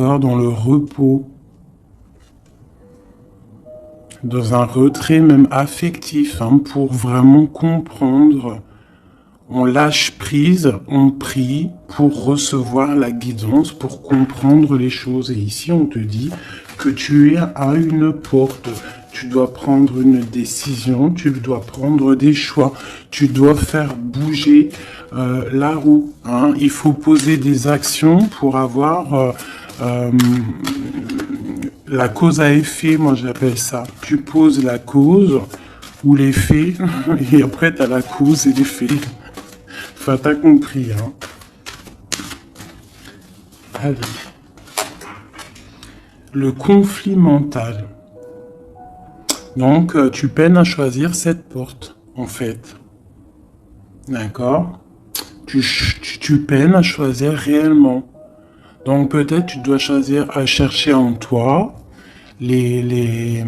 dans le repos, dans un retrait même affectif, hein, pour vraiment comprendre. On lâche prise, on prie pour recevoir la guidance, pour comprendre les choses. Et ici, on te dit que tu es à une porte. Tu dois prendre une décision, tu dois prendre des choix, tu dois faire bouger la roue. Hein. Il faut poser des actions pour avoir la cause à effet, moi j'appelle ça. Tu poses la cause ou l'effet, et après tu as la cause et l'effet. Enfin, t'as compris, hein. Allez. Le conflit mental. Donc, tu peines à choisir cette porte, en fait. D'accord? Tu peines à choisir réellement. Donc, peut-être tu dois choisir à chercher en toi les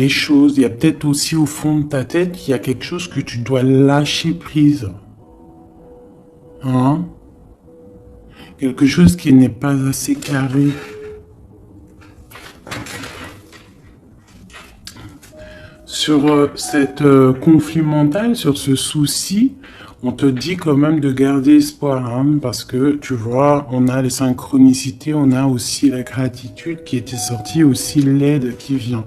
choses. Il y a peut-être aussi au fond de ta tête, il y a quelque chose que tu dois lâcher prise. Hein? Quelque chose qui n'est pas assez carré. Sur cette conflit mental, sur ce souci, on te dit quand même de garder espoir, hein, parce que tu vois, on a les synchronicités, on a aussi la gratitude qui était sortie, aussi l'aide qui vient,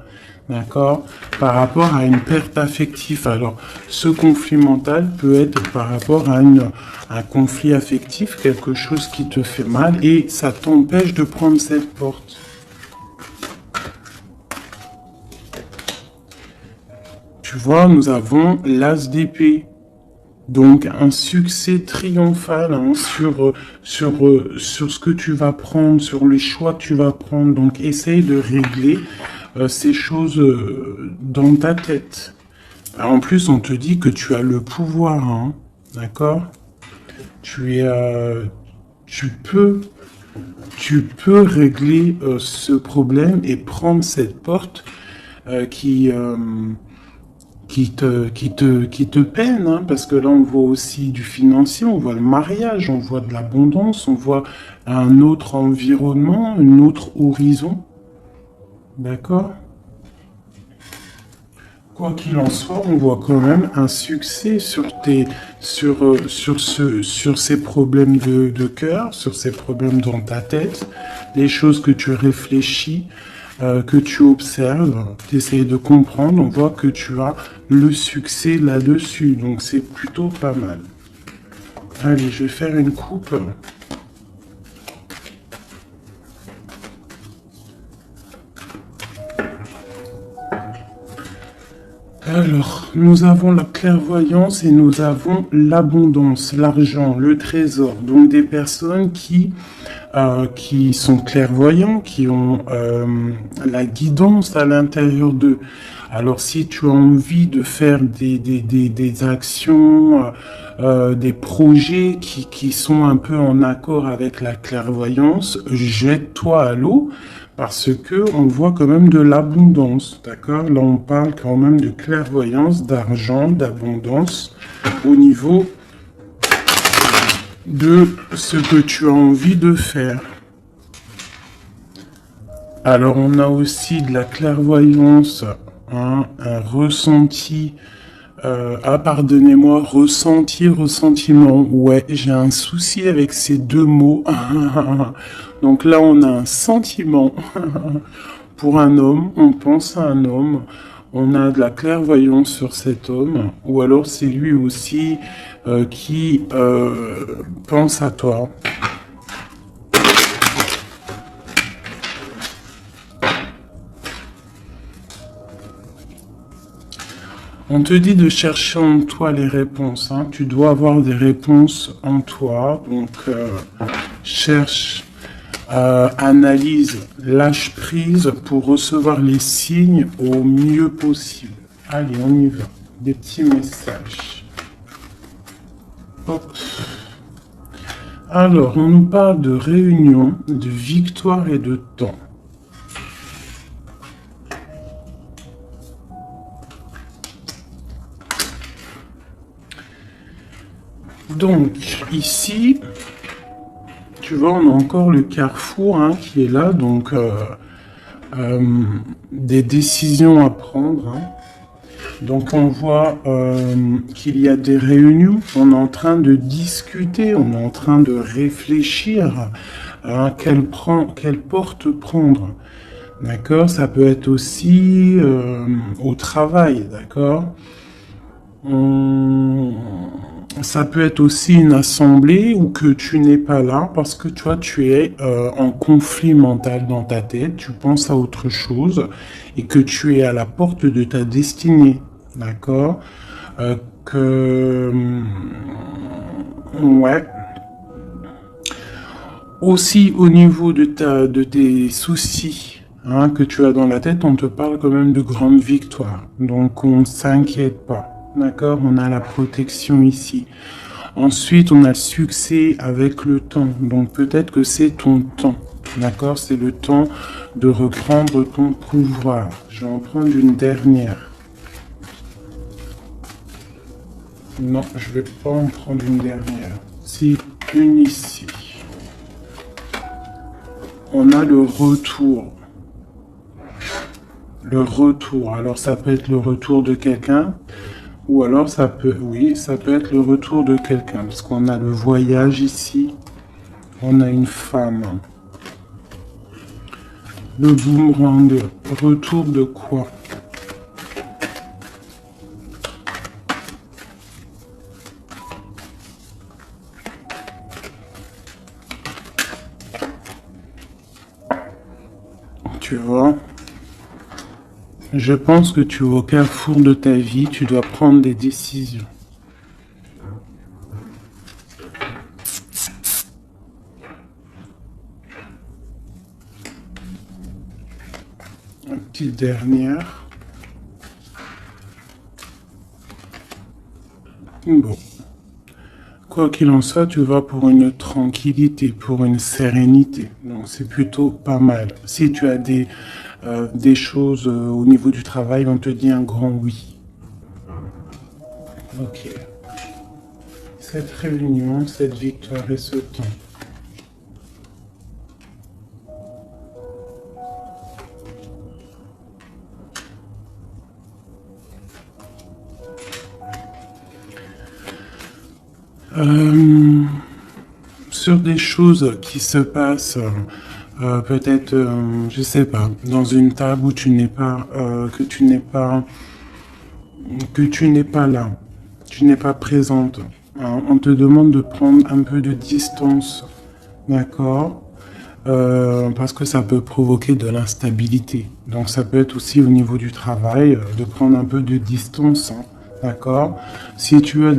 d'accord, par rapport à une perte affective. Alors, ce conflit mental peut être par rapport à un conflit affectif, quelque chose qui te fait mal, et ça t'empêche de prendre cette porte. Tu vois, nous avons l'as d'épée. Donc, un succès triomphal, hein, sur ce que tu vas prendre, sur les choix que tu vas prendre. Donc, essaye de régler ces choses dans ta tête. Alors, en plus, on te dit que tu as le pouvoir, hein, d'accord? Tu peux régler ce problème et prendre cette porte qui te peine, hein, parce que là on voit aussi du financier, on voit le mariage, on voit de l'abondance, on voit un autre environnement, un autre horizon. D'accord? Quoi qu'il en soit, on voit quand même un succès sur ces problèmes de cœur, sur ces problèmes dans ta tête, les choses que tu réfléchis, que tu observes, tu essayes de comprendre, on voit que tu as le succès là-dessus, donc c'est plutôt pas mal. Allez, je vais faire une coupe. Alors, nous avons la clairvoyance et nous avons l'abondance, l'argent, le trésor. Donc des personnes qui sont clairvoyants, qui ont la guidance à l'intérieur d'eux. Alors si tu as envie de faire des actions, des projets qui sont un peu en accord avec la clairvoyance, jette-toi à l'eau. Parce que on voit quand même de l'abondance, d'accord? Là, on parle quand même de clairvoyance, d'argent, d'abondance au niveau de ce que tu as envie de faire. Alors, on a aussi de la clairvoyance, hein, un ressenti. Pardonnez-moi, ressenti, ressentiment. Ouais, j'ai un souci avec ces deux mots. Donc là, on a un sentiment pour un homme, on pense à un homme, on a de la clairvoyance sur cet homme, ou alors c'est lui aussi qui pense à toi. On te dit de chercher en toi les réponses, hein. Tu dois avoir des réponses en toi, donc cherche, analyse, lâche prise pour recevoir les signes au mieux possible. Allez, on y va. Des petits messages. Hop. Alors, on nous parle de réunion, de victoire et de temps. Donc, ici, tu vois, on a encore le carrefour hein, qui est là, donc des décisions à prendre. Hein. Donc on voit qu'il y a des réunions, on est en train de discuter, on est en train de réfléchir à quelle porte prendre. D'accord? Ça peut être aussi au travail, d'accord? Ça peut être aussi une assemblée où que tu n'es pas là parce que toi tu es en conflit mental dans ta tête, tu penses à autre chose et que tu es à la porte de ta destinée, d'accord? Que ouais. Aussi au niveau de tes soucis hein, que tu as dans la tête, on te parle quand même de grandes victoires. Donc on ne s'inquiète pas. D'accord? On a la protection ici. Ensuite, on a le succès avec le temps. Donc peut-être que c'est ton temps. D'accord? C'est le temps de reprendre ton pouvoir. Je vais en prendre une dernière. Non, je vais pas en prendre une dernière. C'est une ici. On a le retour. Le retour. Alors ça peut être le retour de quelqu'un. Ou alors ça peut, oui, ça peut être le retour de quelqu'un. Parce qu'on a le voyage ici. On a une femme. Le boomerang. Retour de quoi? Tu vois? Je pense que tu es au carrefour de ta vie. Tu dois prendre des décisions. Une petite dernière. Bon. Quoi qu'il en soit, tu vas pour une tranquillité, pour une sérénité. Donc c'est plutôt pas mal. Si tu as des choses au niveau du travail, on te dit un grand oui. Ok. Cette réunion, cette victoire et ce temps. Sur des choses qui se passent, peut-être, je sais pas, dans une table où tu n'es pas, que tu n'es pas là, tu n'es pas présente. Hein, on te demande de prendre un peu de distance, d'accord? Parce que ça peut provoquer de l'instabilité. Donc ça peut être aussi au niveau du travail, de prendre un peu de distance, hein, d'accord? Si tu as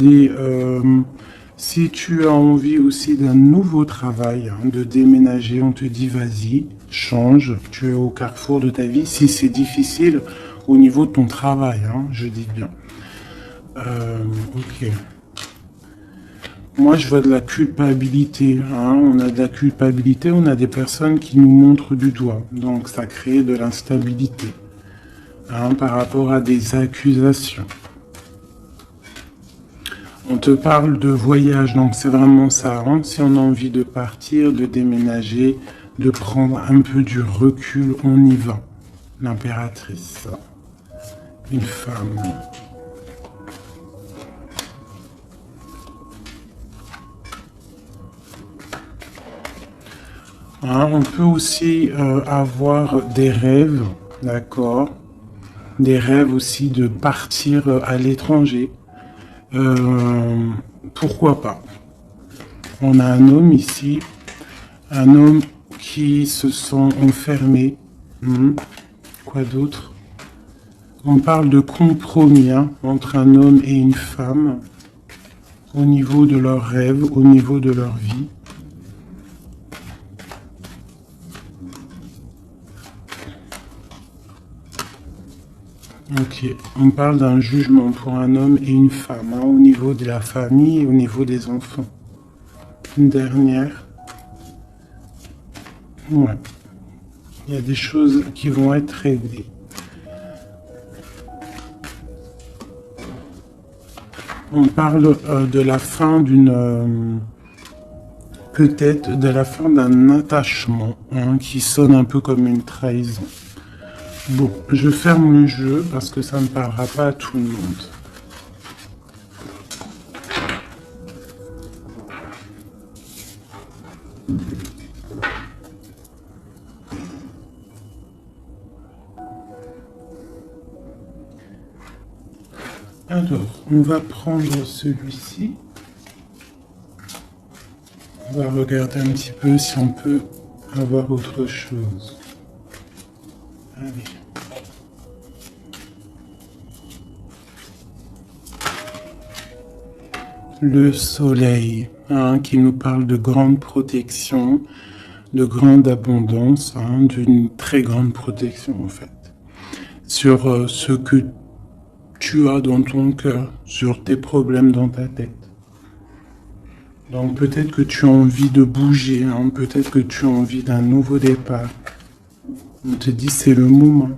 si tu as envie aussi d'un nouveau travail, hein, de déménager, on te dit vas-y, change, tu es au carrefour de ta vie. Si c'est difficile au niveau de ton travail, hein, je dis bien. Ok. Moi, je vois de la culpabilité. Hein. On a de la culpabilité, on a des personnes qui nous montrent du doigt. Donc, ça crée de l'instabilité hein, par rapport à des accusations. On te parle de voyage, donc c'est vraiment ça. Hein. Si on a envie de partir, de déménager, de prendre un peu du recul, on y va. L'impératrice. Une femme. Hein, on peut aussi avoir des rêves, d'accord? Des rêves aussi de partir à l'étranger. Pourquoi pas? On a un homme ici, un homme qui se sent enfermé. Quoi d'autre? On parle de compromis hein, entre un homme et une femme au niveau de leurs rêves, au niveau de leur vie. Ok, on parle d'un jugement pour un homme et une femme, hein, au niveau de la famille et au niveau des enfants. Une dernière. Ouais. Il y a des choses qui vont être réglées. On parle de la fin d'une peut-être de la fin d'un attachement qui sonne un peu comme une trahison. Bon, je ferme le jeu parce que ça ne parlera pas à tout le monde. Alors, on va prendre celui-ci. On va regarder un petit peu si on peut avoir autre chose. Allez. Le soleil, qui nous parle de grande protection, de grande abondance, d'une très grande protection en fait, sur ce que tu as dans ton cœur, sur tes problèmes dans ta tête. Donc peut-être que tu as envie de bouger, peut-être que tu as envie d'un nouveau départ. On te dit c'est le moment.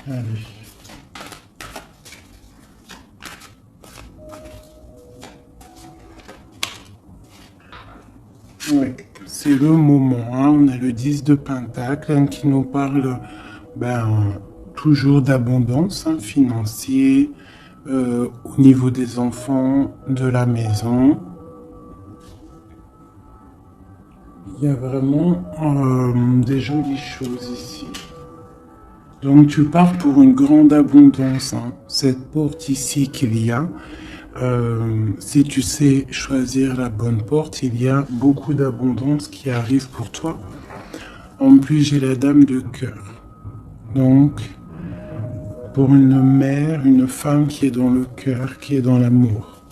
Allez. Oui, c'est le moment. On a le 10 de Pentacle qui nous parle toujours d'abondance financière au niveau des enfants, de la maison. Il y a vraiment des jolies choses ici. Donc tu pars pour une grande abondance. Cette porte ici qu'il y a, si tu sais choisir la bonne porte, il y a beaucoup d'abondance qui arrive pour toi. En plus, j'ai la dame de cœur. Donc, pour une mère, une femme qui est dans le cœur, qui est dans l'amour.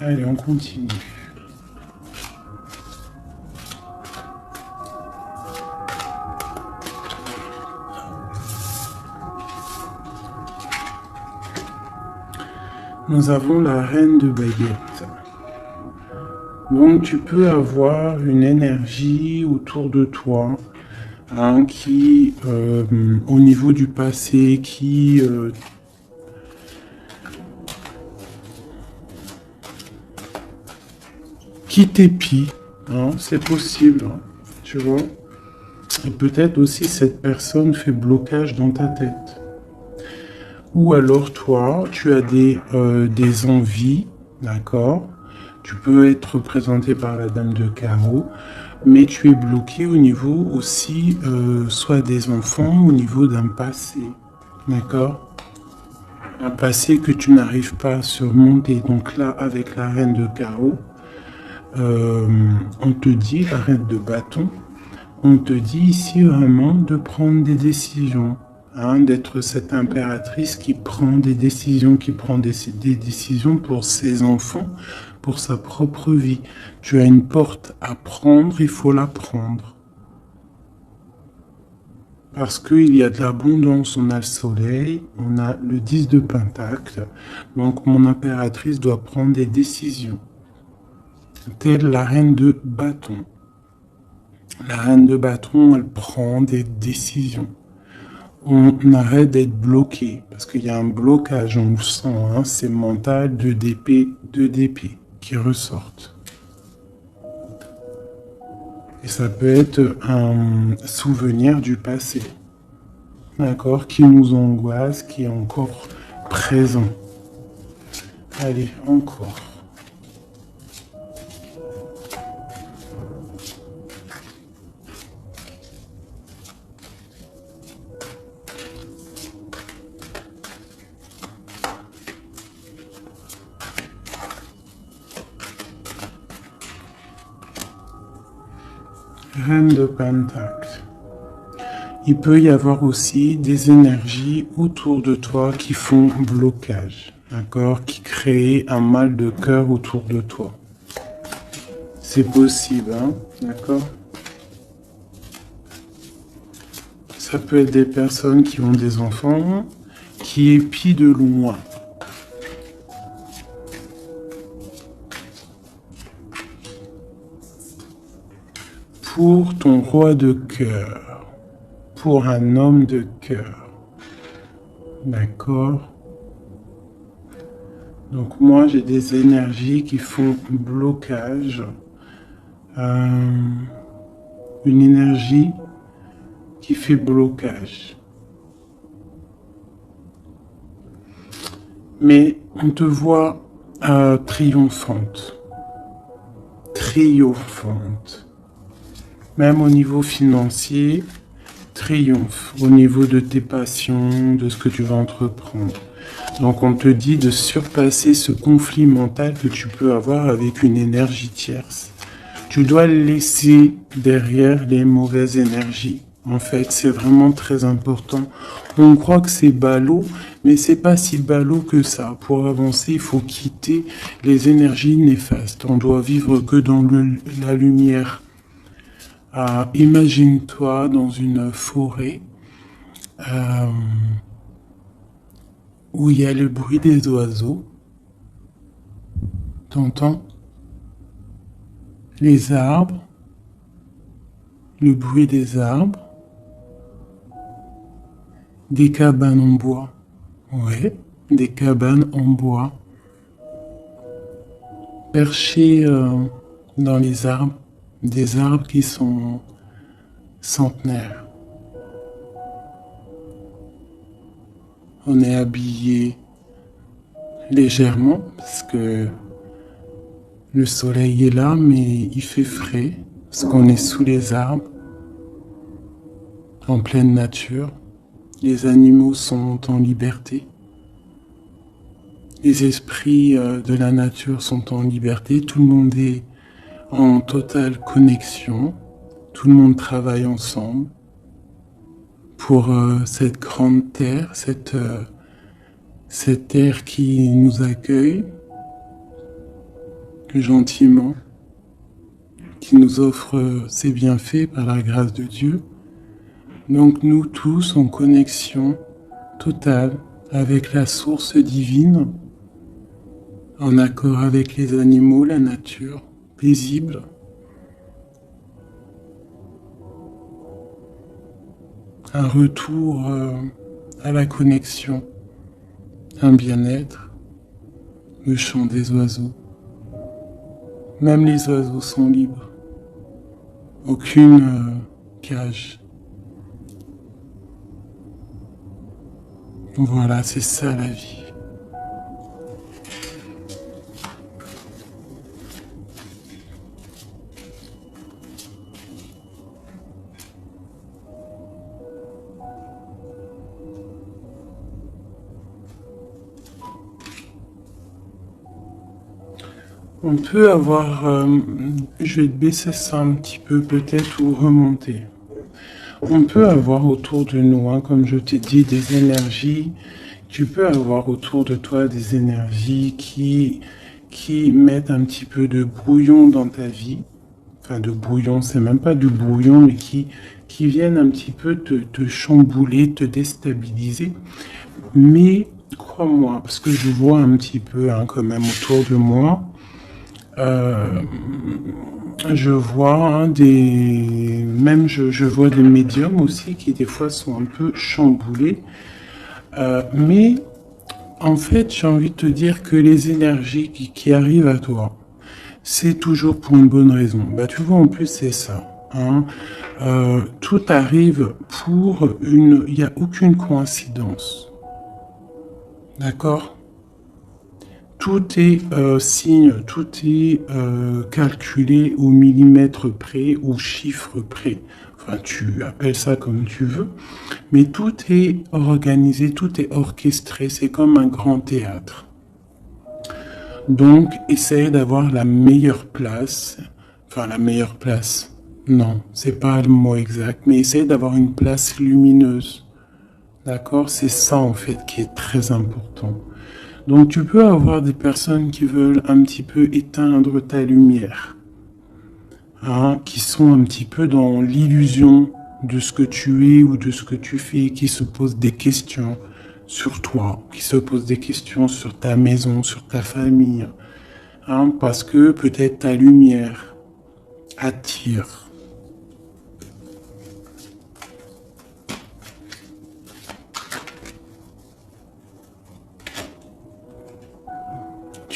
Allez, on continue. Nous avons la reine de baguettes. Donc tu peux avoir une énergie autour de toi qui, au niveau du passé, qui t'épie. C'est possible, tu vois. Et peut-être aussi cette personne fait blocage dans ta tête. Ou alors toi, tu as des envies, d'accord? Tu peux être représenté par la dame de carreau, mais tu es bloqué au niveau aussi, soit des enfants, au niveau d'un passé, d'accord? Un passé que tu n'arrives pas à surmonter. Donc là, avec la reine de carreau, on te dit, la reine de bâton, on te dit ici vraiment de prendre des décisions. D'être cette impératrice qui prend des décisions, qui prend des décisions pour ses enfants, pour sa propre vie. Tu as une porte à prendre, il faut la prendre. Parce qu'il y a de l'abondance, on a le soleil, on a le 10 de Pentacle, donc mon impératrice doit prendre des décisions. Telle la reine de bâton. La reine de bâton, elle prend des décisions. On arrête d'être bloqué, parce qu'il y a un blocage, on le sent, c'est mental, 2 d'épée qui ressortent. Et ça peut être un souvenir du passé, d'accord, qui nous angoisse, qui est encore présent. Allez, encore. Reine de Pentacle. Il peut y avoir aussi des énergies autour de toi qui font blocage, d'accord, qui créent un mal de cœur autour de toi. C'est possible, d'accord. Ça peut être des personnes qui ont des enfants, qui épient de loin. Pour ton roi de cœur, pour un homme de cœur. D'accord? Donc moi, j'ai des énergies qui font blocage. Une énergie qui fait blocage. Mais on te voit triomphante. Triomphante. Même au niveau financier, triomphe. Au niveau de tes passions, de ce que tu vas entreprendre. Donc on te dit de surpasser ce conflit mental que tu peux avoir avec une énergie tierce. Tu dois laisser derrière les mauvaises énergies. En fait, c'est vraiment très important. On croit que c'est ballot, mais c'est pas si ballot que ça. Pour avancer, il faut quitter les énergies néfastes. On doit vivre que dans la lumière. Imagine-toi dans une forêt où il y a le bruit des oiseaux. T'entends? Les arbres, le bruit des arbres, des cabanes en bois. Ouais, des cabanes en bois. Perchées dans les arbres, des arbres qui sont centenaires. On est habillé légèrement parce que le soleil est là, mais il fait frais parce qu'on est sous les arbres, en pleine nature. Les animaux sont en liberté. Les esprits de la nature sont en liberté. Tout le monde est en totale connexion. Tout le monde travaille ensemble pour cette grande terre, cette terre qui nous accueille gentiment, qui nous offre ses bienfaits par la grâce de Dieu. Donc nous tous en connexion totale avec la source divine, en accord avec les animaux, la nature, paisible. Un retour à la connexion, un bien-être, le chant des oiseaux. Même les oiseaux sont libres. Aucune cage. Voilà, c'est ça la vie. On peut avoir, je vais te baisser ça un petit peu peut-être ou remonter. On peut avoir autour de nous, comme je t'ai dit, des énergies. Tu peux avoir autour de toi des énergies qui mettent un petit peu de brouillon dans ta vie. Enfin, de brouillon, c'est même pas du brouillon, mais qui viennent un petit peu te chambouler, te déstabiliser. Mais crois-moi, parce que je vois un petit peu quand même autour de moi, je vois je vois des médiums aussi qui des fois sont un peu chamboulés. Mais en fait, j'ai envie de te dire que les énergies qui arrivent à toi, c'est toujours pour une bonne raison. Bah, tu vois, en plus, c'est ça. Tout arrive il n'y a aucune coïncidence. D'accord? Tout est signe, tout est calculé au millimètre près, au chiffre près. Enfin, tu appelles ça comme tu veux. Mais tout est organisé, tout est orchestré. C'est comme un grand théâtre. Donc, essaye d'avoir la meilleure place. Enfin, la meilleure place. Non, c'est pas le mot exact. Mais essaye d'avoir une place lumineuse. D'accord? C'est ça, en fait, qui est très important. Donc tu peux avoir des personnes qui veulent un petit peu éteindre ta lumière, qui sont un petit peu dans l'illusion de ce que tu es ou de ce que tu fais, qui se posent des questions sur toi, qui se posent des questions sur ta maison, sur ta famille, parce que peut-être ta lumière attire.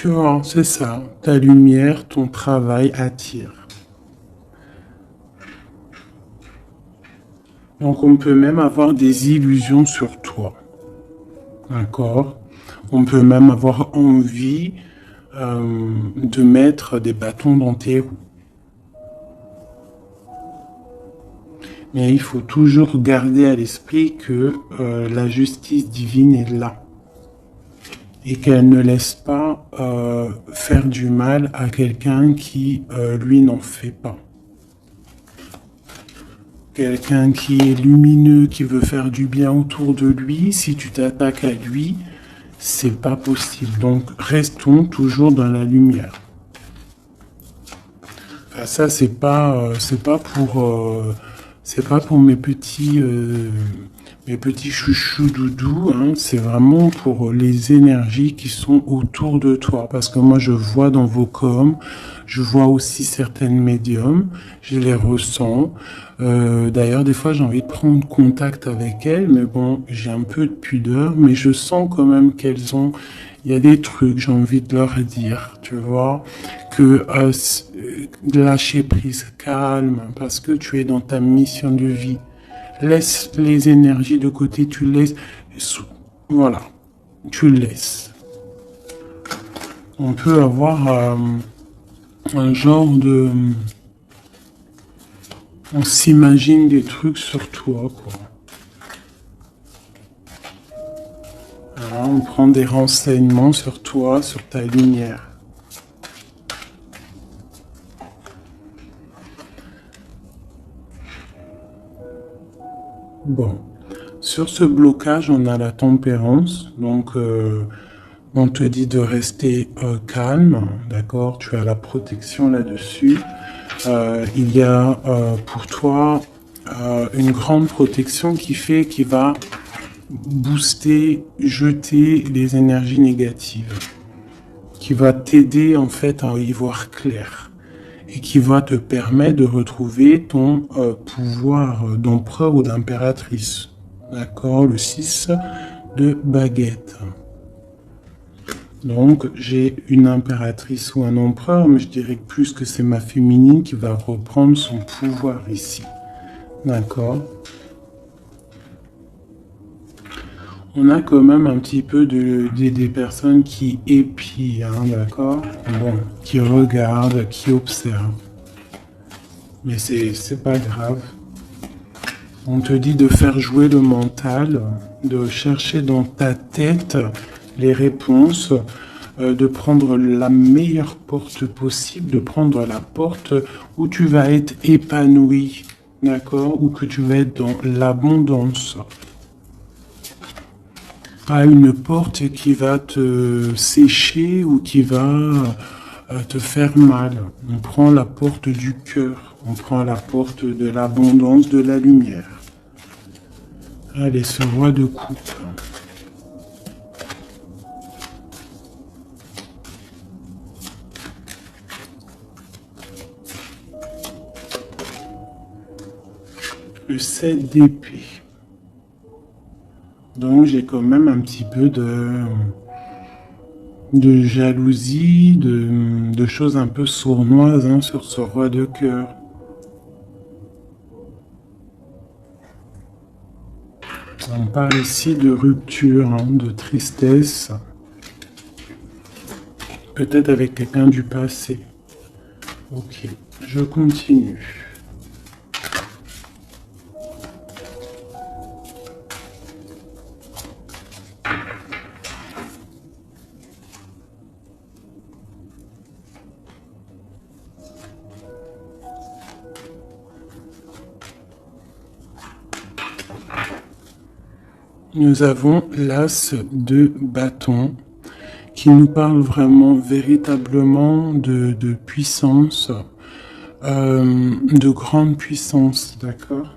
Tu vois, c'est ça. Ta lumière, ton travail attire. Donc on peut même avoir des illusions sur toi. D'accord? On peut même avoir envie de mettre des bâtons dans tes roues. Mais il faut toujours garder à l'esprit que la justice divine est là. Et qu'elle ne laisse pas faire du mal à quelqu'un qui, lui, n'en fait pas. Quelqu'un qui est lumineux, qui veut faire du bien autour de lui, si tu t'attaques à lui, c'est pas possible. Donc, restons toujours dans la lumière. Enfin, ça, c'est pas pour mes petits chouchous doudous, hein. C'est vraiment pour les énergies qui sont autour de toi. Parce que moi, je vois dans vos coms, je vois aussi certaines médiums, je les ressens. D'ailleurs, des fois, j'ai envie de prendre contact avec elles, mais bon, j'ai un peu de pudeur, mais je sens quand même qu'elles ont, il y a des trucs, j'ai envie de leur dire, tu vois, que lâcher prise, calme, parce que tu es dans ta mission de vie. Laisse les énergies de côté, tu laisses, voilà, tu laisses. On peut avoir un genre de, on s'imagine des trucs sur toi, quoi. Voilà, on prend des renseignements sur toi, sur ta lumière. Bon, sur ce blocage, on a la tempérance, donc on te dit de rester calme, d'accord? Tu as la protection là-dessus. Il y a pour toi une grande protection qui va booster, jeter les énergies négatives, qui va t'aider en fait à y voir clair et qui va te permettre de retrouver ton pouvoir d'empereur ou d'impératrice. D'accord? Le 6 de baguette. Donc, j'ai une impératrice ou un empereur, mais je dirais que plus que c'est ma féminine qui va reprendre son pouvoir ici. D'accord? On a quand même un petit peu des personnes qui épient, hein, d'accord? Bon, qui regardent, qui observent. Mais c'est pas grave. On te dit de faire jouer le mental, de chercher dans ta tête les réponses, de prendre la meilleure porte possible, de prendre la porte où tu vas être épanoui, d'accord? Ou que tu vas être dans l'abondance. Pas une porte qui va te sécher ou qui va te faire mal. On prend la porte du cœur, on prend la porte de l'abondance, de la lumière. Allez, ce roi de coupe. Le 7 d'épée. Donc j'ai quand même un petit peu de jalousie, de choses un peu sournoises, hein, sur ce roi de cœur. On parle ici de rupture, hein, de tristesse, peut-être avec quelqu'un du passé. Ok, je continue. Nous avons l'as de bâton qui nous parle vraiment, véritablement de puissance, de grande puissance, d'accord?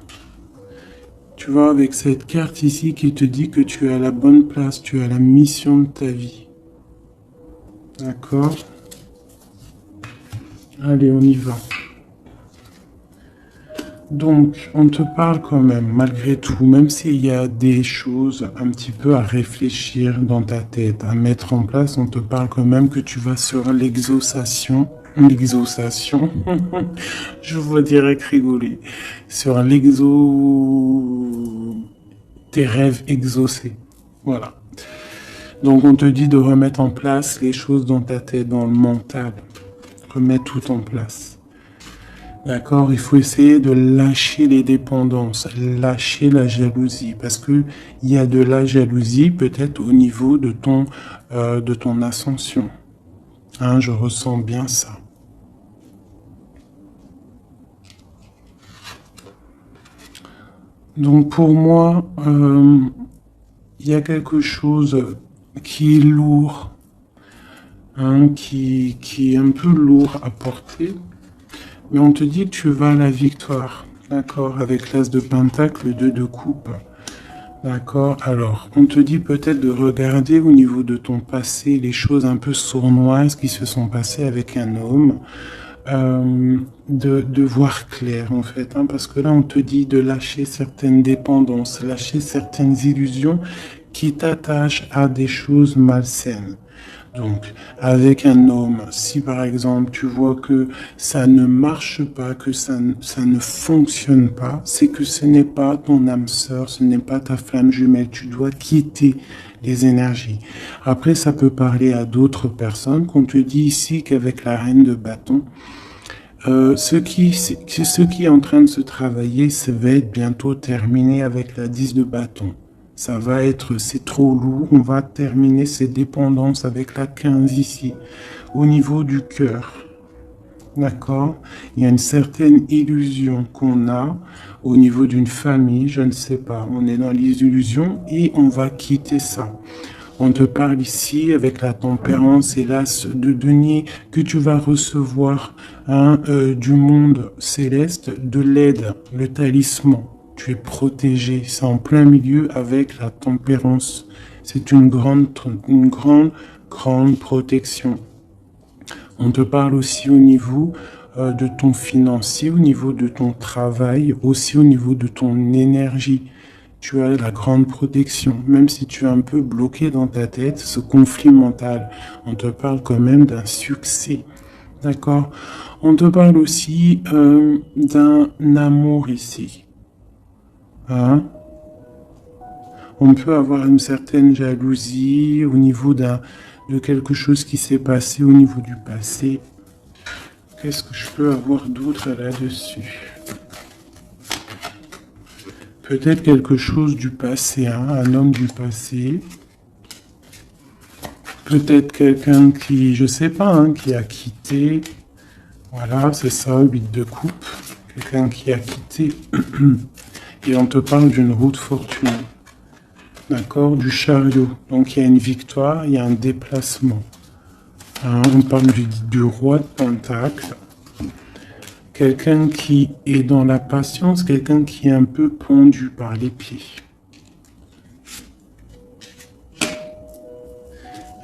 Tu vois, avec cette carte ici qui te dit que tu es à la bonne place, tu as la mission de ta vie. D'accord? Allez, on y va. Donc, on te parle quand même, malgré tout, même s'il y a des choses un petit peu à réfléchir dans ta tête, à mettre en place, on te parle quand même que tu vas sur l'exaucation. L'exaucation, je vois direct rigoler. Sur tes rêves exaucés. Voilà. Donc, on te dit de remettre en place les choses dans ta tête, dans le mental. Remettre tout en place. D'accord, il faut essayer de lâcher les dépendances, lâcher la jalousie, parce que il y a de la jalousie peut-être au niveau de ton ascension. Hein, je ressens bien ça. Donc pour moi, il y a quelque chose qui est lourd, hein, qui est un peu lourd à porter. Mais on te dit que tu vas à la victoire, d'accord, avec l'as de pentacle, le 2 de coupe. D'accord, alors on te dit peut-être de regarder au niveau de ton passé les choses un peu sournoises qui se sont passées avec un homme, de voir clair en fait, hein, parce que là on te dit de lâcher certaines dépendances, lâcher certaines illusions qui t'attachent à des choses malsaines. Donc, avec un homme, si par exemple tu vois que ça ne marche pas, que ça ne fonctionne pas, c'est que ce n'est pas ton âme sœur, ce n'est pas ta flamme jumelle. Tu dois quitter les énergies. Après, ça peut parler à d'autres personnes, qu'on te dit ici qu'avec la reine de bâton, ce qui est en train de se travailler, ça va être bientôt terminé avec la 10 de bâton. Ça va être, c'est trop lourd, on va terminer ces dépendances avec la 15 ici, au niveau du cœur. D'accord? Il y a une certaine illusion qu'on a au niveau d'une famille, je ne sais pas. On est dans les illusions et on va quitter ça. On te parle ici avec la tempérance et l'as de denier que tu vas recevoir, hein, du monde céleste, de l'aide, le talisman. Tu es protégé, c'est en plein milieu avec la tempérance. C'est une grande, grande protection. On te parle aussi au niveau de ton financier, au niveau de ton travail, aussi au niveau de ton énergie. Tu as la grande protection, même si tu es un peu bloqué dans ta tête, ce conflit mental. On te parle quand même d'un succès. D'accord? On te parle aussi d'un amour ici. Hein? On peut avoir une certaine jalousie au niveau de quelque chose qui s'est passé au niveau du passé. Qu'est-ce que je peux avoir d'autre là-dessus? Peut-être quelque chose du passé, hein, un homme du passé. Peut-être quelqu'un qui, je sais pas, hein, qui a quitté. Voilà, c'est ça, 8 de coupe. Quelqu'un qui a quitté. Et on te parle d'une route fortune. D'accord, du chariot. Donc il y a une victoire, il y a un déplacement. Hein, on parle du roi de Pentacle. Quelqu'un qui est dans la patience, quelqu'un qui est un peu pendu par les pieds.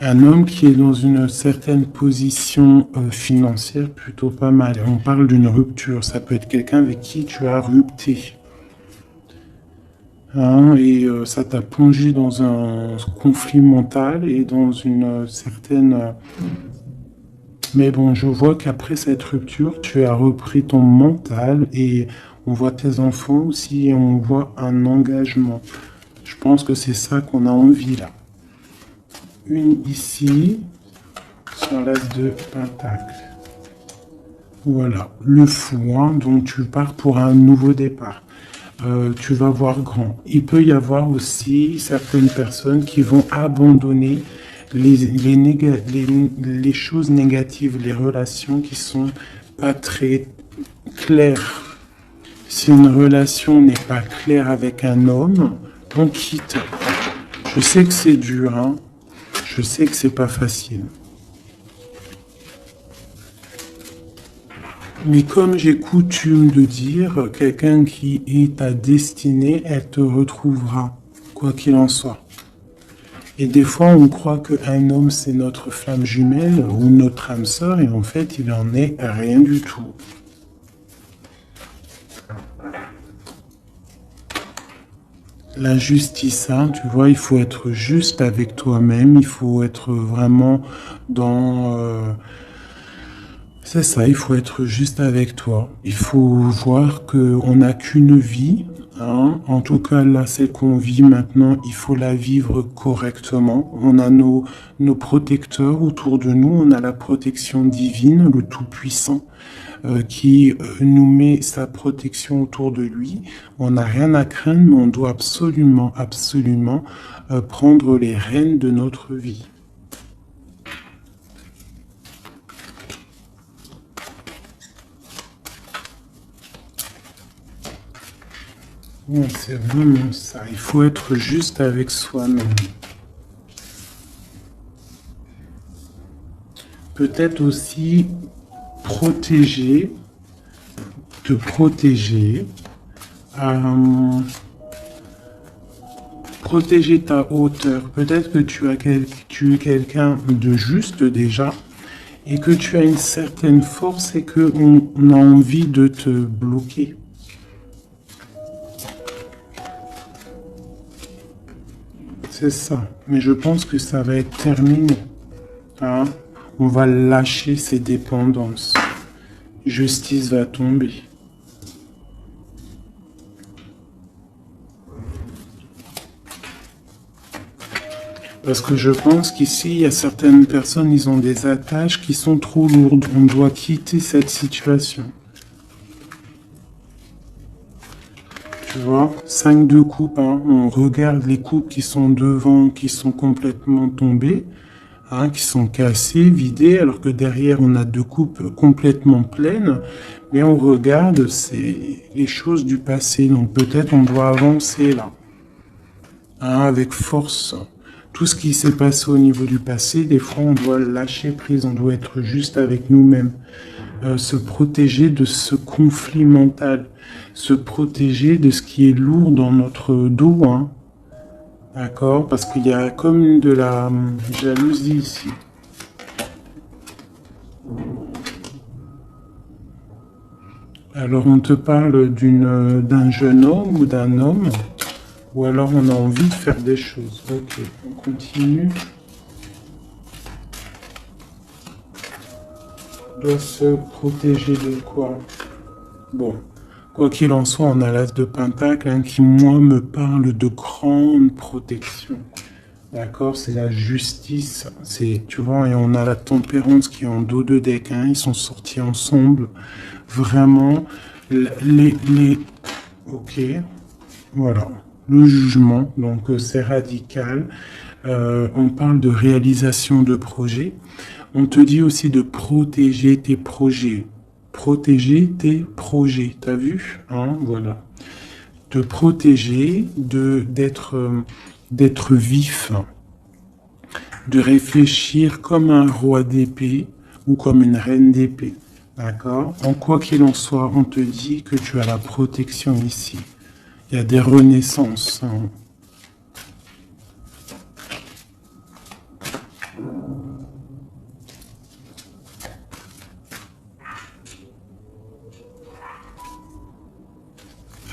Un homme qui est dans une certaine position financière plutôt pas mal. On parle d'une rupture. Ça peut être quelqu'un avec qui tu as rupté. Hein, et ça t'a plongé dans un conflit mental et dans une certaine... Mais bon, je vois qu'après cette rupture, tu as repris ton mental et on voit tes enfants aussi et on voit un engagement. Je pense que c'est ça qu'on a envie là. Une ici, sur l'as de pentacle. Voilà, le fou, hein, donc tu pars pour un nouveau départ. Tu vas voir grand. Il peut y avoir aussi certaines personnes qui vont abandonner les choses négatives, les relations qui sont pas très claires. Si une relation n'est pas claire avec un homme, on quitte. Je sais que c'est dur, hein. Je sais que c'est pas facile. Mais comme j'ai coutume de dire, quelqu'un qui est ta destinée, elle te retrouvera, quoi qu'il en soit. Et des fois, on croit qu'un homme, c'est notre flamme jumelle ou notre âme sœur, et en fait, il en est rien du tout. La justice, hein, tu vois, il faut être juste avec toi-même, il faut être vraiment dans... c'est ça, il faut être juste avec toi. Il faut voir qu'on n'a qu'une vie, hein. En tout cas, là, celle qu'on vit maintenant, il faut la vivre correctement. On a nos protecteurs autour de nous, on a la protection divine, le Tout-Puissant, qui nous met sa protection autour de lui. On n'a rien à craindre, mais on doit absolument, absolument prendre les rênes de notre vie. Ouais, c'est vraiment ça. Il faut être juste avec soi-même. Peut-être aussi protéger, te protéger, euh, protéger ta hauteur. Peut-être que tu es quelqu'un de juste déjà et que tu as une certaine force et qu'on a envie de te bloquer. C'est ça. Mais je pense que ça va être terminé. Hein? On va lâcher ces dépendances. Justice va tomber. Parce que je pense qu'ici, il y a certaines personnes, ils ont des attaches qui sont trop lourdes. On doit quitter cette situation. Tu vois, 5 de coupe, hein. On regarde les coupes qui sont devant, qui sont complètement tombées, hein, qui sont cassées, vidées, alors que derrière, on a 2 coupes complètement pleines. Mais on regarde, c'est les choses du passé. Donc peut-être on doit avancer là, hein, avec force. Tout ce qui s'est passé au niveau du passé, des fois, on doit lâcher prise, on doit être juste avec nous-mêmes. Se protéger de ce conflit mental, se protéger de ce qui est lourd dans notre dos, hein. D'accord? Parce qu'il y a comme de la jalousie ici. Alors on te parle d'un jeune homme ou d'un homme, ou alors on a envie de faire des choses. Ok, on continue. Doit se protéger de quoi? Bon, quoi qu'il en soit, on a l'as de Pentacle, hein, qui, moi, me parle de grande protection. D'accord? C'est la justice. C'est, tu vois, et on a la tempérance qui est en dos de deck, hein, ils sont sortis ensemble. Vraiment, ok, voilà. Le jugement, donc c'est radical. On parle de réalisation de projets. On te dit aussi de protéger tes projets. Protéger tes projets, t'as vu, hein, voilà. Te protéger, d'être vif, de réfléchir comme un roi d'épée ou comme une reine d'épée. D'accord? En quoi qu'il en soit, on te dit que tu as la protection ici. Il y a des renaissances, hein.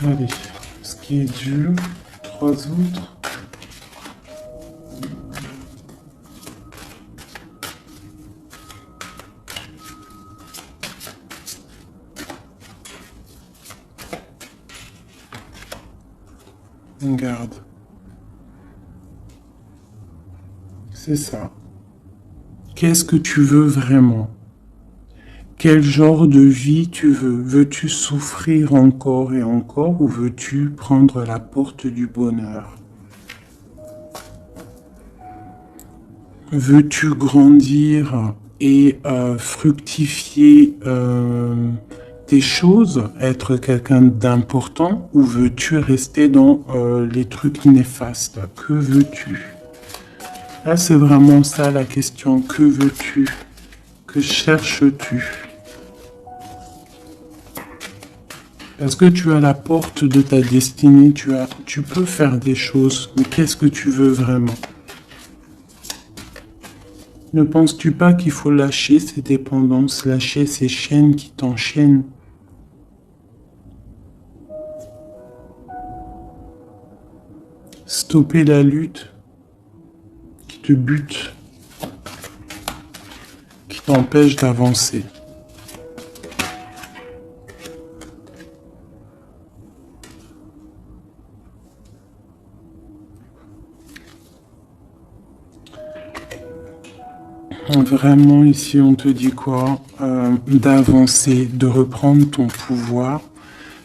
Allez, ce qui est dur, 3 autres. On garde. C'est ça. Qu'est-ce que tu veux vraiment? Quel genre de vie tu veux? Veux-tu souffrir encore et encore ou veux-tu prendre la porte du bonheur? Veux-tu grandir et fructifier tes choses, être quelqu'un d'important ou veux-tu rester dans les trucs néfastes? Que veux-tu? Là, c'est vraiment ça la question. Que veux-tu? Que cherches-tu? Est-ce que tu as la porte de ta destinée? Tu peux faire des choses, mais qu'est-ce que tu veux vraiment? Ne penses-tu pas qu'il faut lâcher ces dépendances, lâcher ces chaînes qui t'enchaînent? stopper la lutte qui te bute, qui t'empêche d'avancer. Vraiment, ici, on te dit quoi? D'avancer, de reprendre ton pouvoir.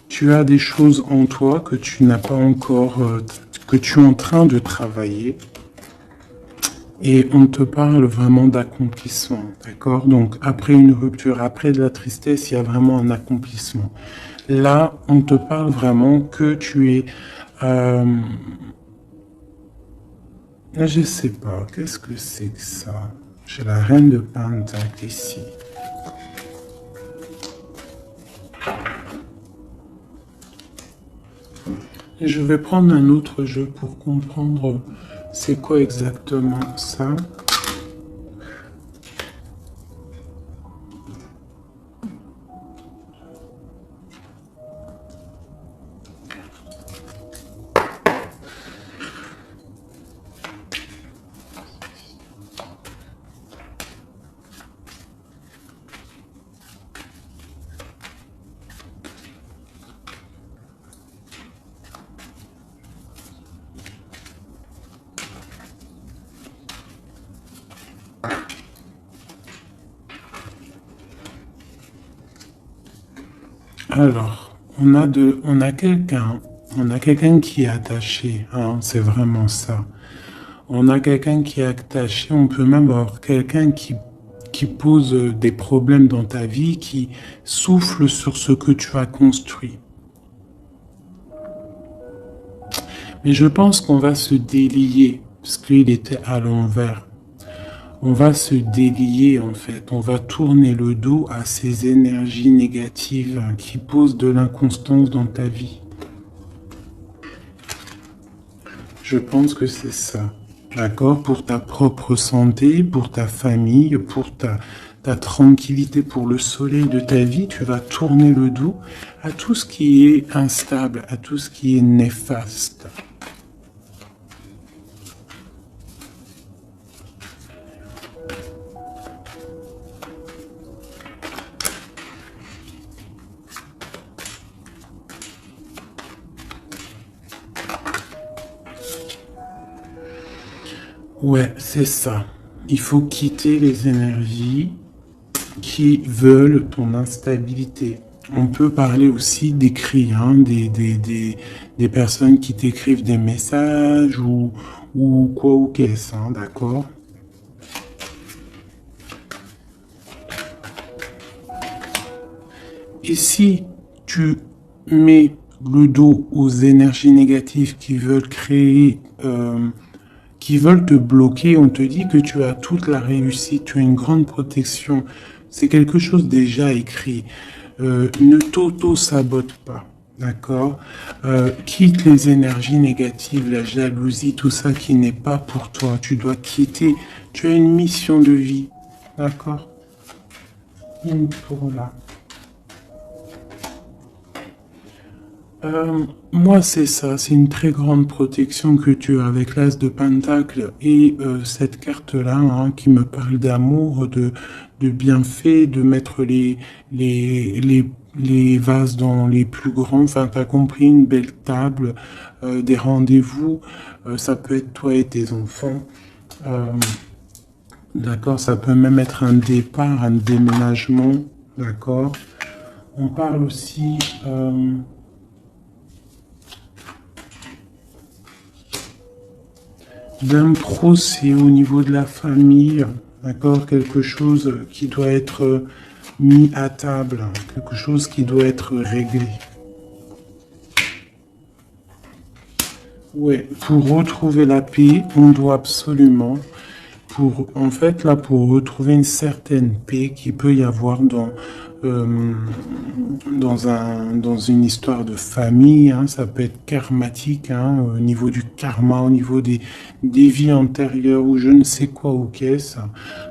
Tu as des choses en toi que tu n'as pas encore, que tu es en train de travailler. Et on te parle vraiment d'accomplissement, d'accord? Donc, après une rupture, après de la tristesse, il y a vraiment un accomplissement. Là, on te parle vraiment que tu es... je sais pas, qu'est-ce que c'est que ça? J'ai la reine de Pentacle ici. Et je vais prendre un autre jeu pour comprendre c'est quoi exactement ça. Alors, on a quelqu'un qui est attaché, hein, c'est vraiment ça. On a quelqu'un qui est attaché, on peut même avoir quelqu'un qui pose des problèmes dans ta vie, qui souffle sur ce que tu as construit. Mais je pense qu'on va se délier, parce qu'il était à l'envers. On va se délier en fait, on va tourner le dos à ces énergies négatives qui posent de l'inconstance dans ta vie. Je pense que c'est ça, d'accord? Pour ta propre santé, pour ta famille, pour ta tranquillité, pour le soleil de ta vie, tu vas tourner le dos à tout ce qui est instable, à tout ce qui est néfaste. Ouais, c'est ça. Il faut quitter les énergies qui veulent ton instabilité. On peut parler aussi d'écrits, hein, des personnes qui t'écrivent des messages ou quoi ou qu'est-ce, hein, d'accord? Et si tu mets le dos aux énergies négatives qui veulent créer... qui veulent te bloquer, on te dit que tu as toute la réussite, tu as une grande protection. C'est quelque chose déjà écrit. Ne t'auto-sabote pas, d'accord? Quitte les énergies négatives, la jalousie, tout ça qui n'est pas pour toi. Tu dois quitter. Tu as une mission de vie, d'accord? Pour là. Moi, c'est ça, c'est une très grande protection que tu as avec l'As de Pentacle et cette carte-là, hein, qui me parle d'amour, de bienfait, de mettre les vases dans les plus grands. Enfin, t'as compris, une belle table, des rendez-vous. Ça peut être toi et tes enfants. D'accord, ça peut même être un départ, un déménagement. D'accord. On parle aussi... d'un procès au niveau de la famille, d'accord, quelque chose qui doit être mis à table, quelque chose qui doit être réglé. Ouais, pour retrouver la paix, on doit absolument, en fait, là, pour retrouver une certaine paix qu'il peut y avoir euh, dans une histoire de famille, hein, ça peut être karmatique, hein, au niveau du karma, au niveau des vies antérieures ou je ne sais quoi ou qu'est-ce,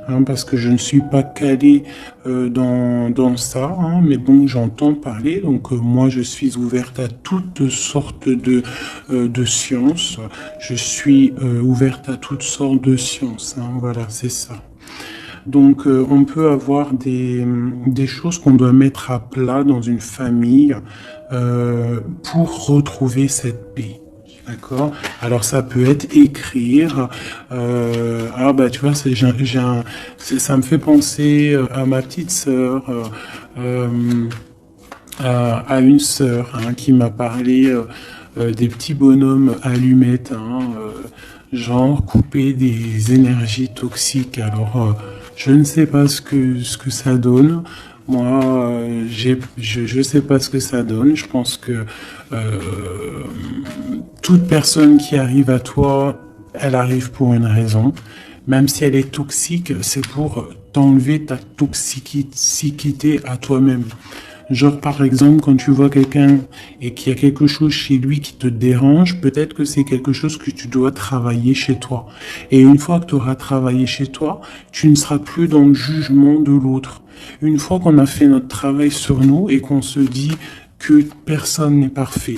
hein, parce que je ne suis pas calé dans ça, hein, mais bon, j'entends parler, donc moi je suis ouverte à toutes sortes de sciences, je suis ouverte à toutes sortes de sciences, hein, voilà, c'est ça. Donc, on peut avoir des choses qu'on doit mettre à plat dans une famille pour retrouver cette paix. D'accord? Alors, ça peut être écrire. Ah, bah, tu vois, ça me fait penser à ma petite sœur, à une sœur hein, qui m'a parlé des petits bonhommes allumettes, hein, genre couper des énergies toxiques. Alors, je ne sais pas ce que ça donne. Moi, je sais pas ce que ça donne. Je pense que euh, toute personne qui arrive à toi, elle arrive pour une raison. Même si elle est toxique, c'est pour t'enlever ta toxicité à toi-même. Genre, par exemple, quand tu vois quelqu'un et qu'il y a quelque chose chez lui qui te dérange, peut-être que c'est quelque chose que tu dois travailler chez toi. Et une fois que tu auras travaillé chez toi, tu ne seras plus dans le jugement de l'autre. Une fois qu'on a fait notre travail sur nous et qu'on se dit que personne n'est parfait,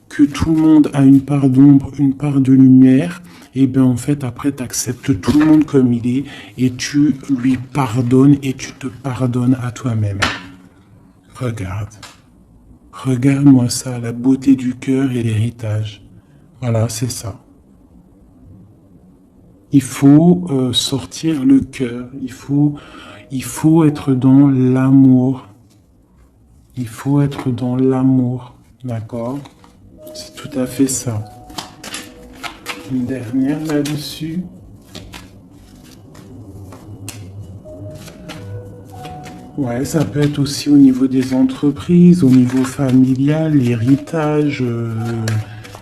que tout le monde a une part d'ombre, une part de lumière, et bien en fait après tu acceptes tout le monde comme il est et tu lui pardonnes et tu te pardonnes à toi-même. Regarde. Regarde-moi ça, la beauté du cœur et l'héritage. Voilà, c'est ça. Il faut sortir le cœur. Il faut être dans l'amour. Il faut être dans l'amour. D'accord? C'est tout à fait ça. Une dernière là-dessus. Ouais, ça peut être aussi au niveau des entreprises, au niveau familial, l'héritage,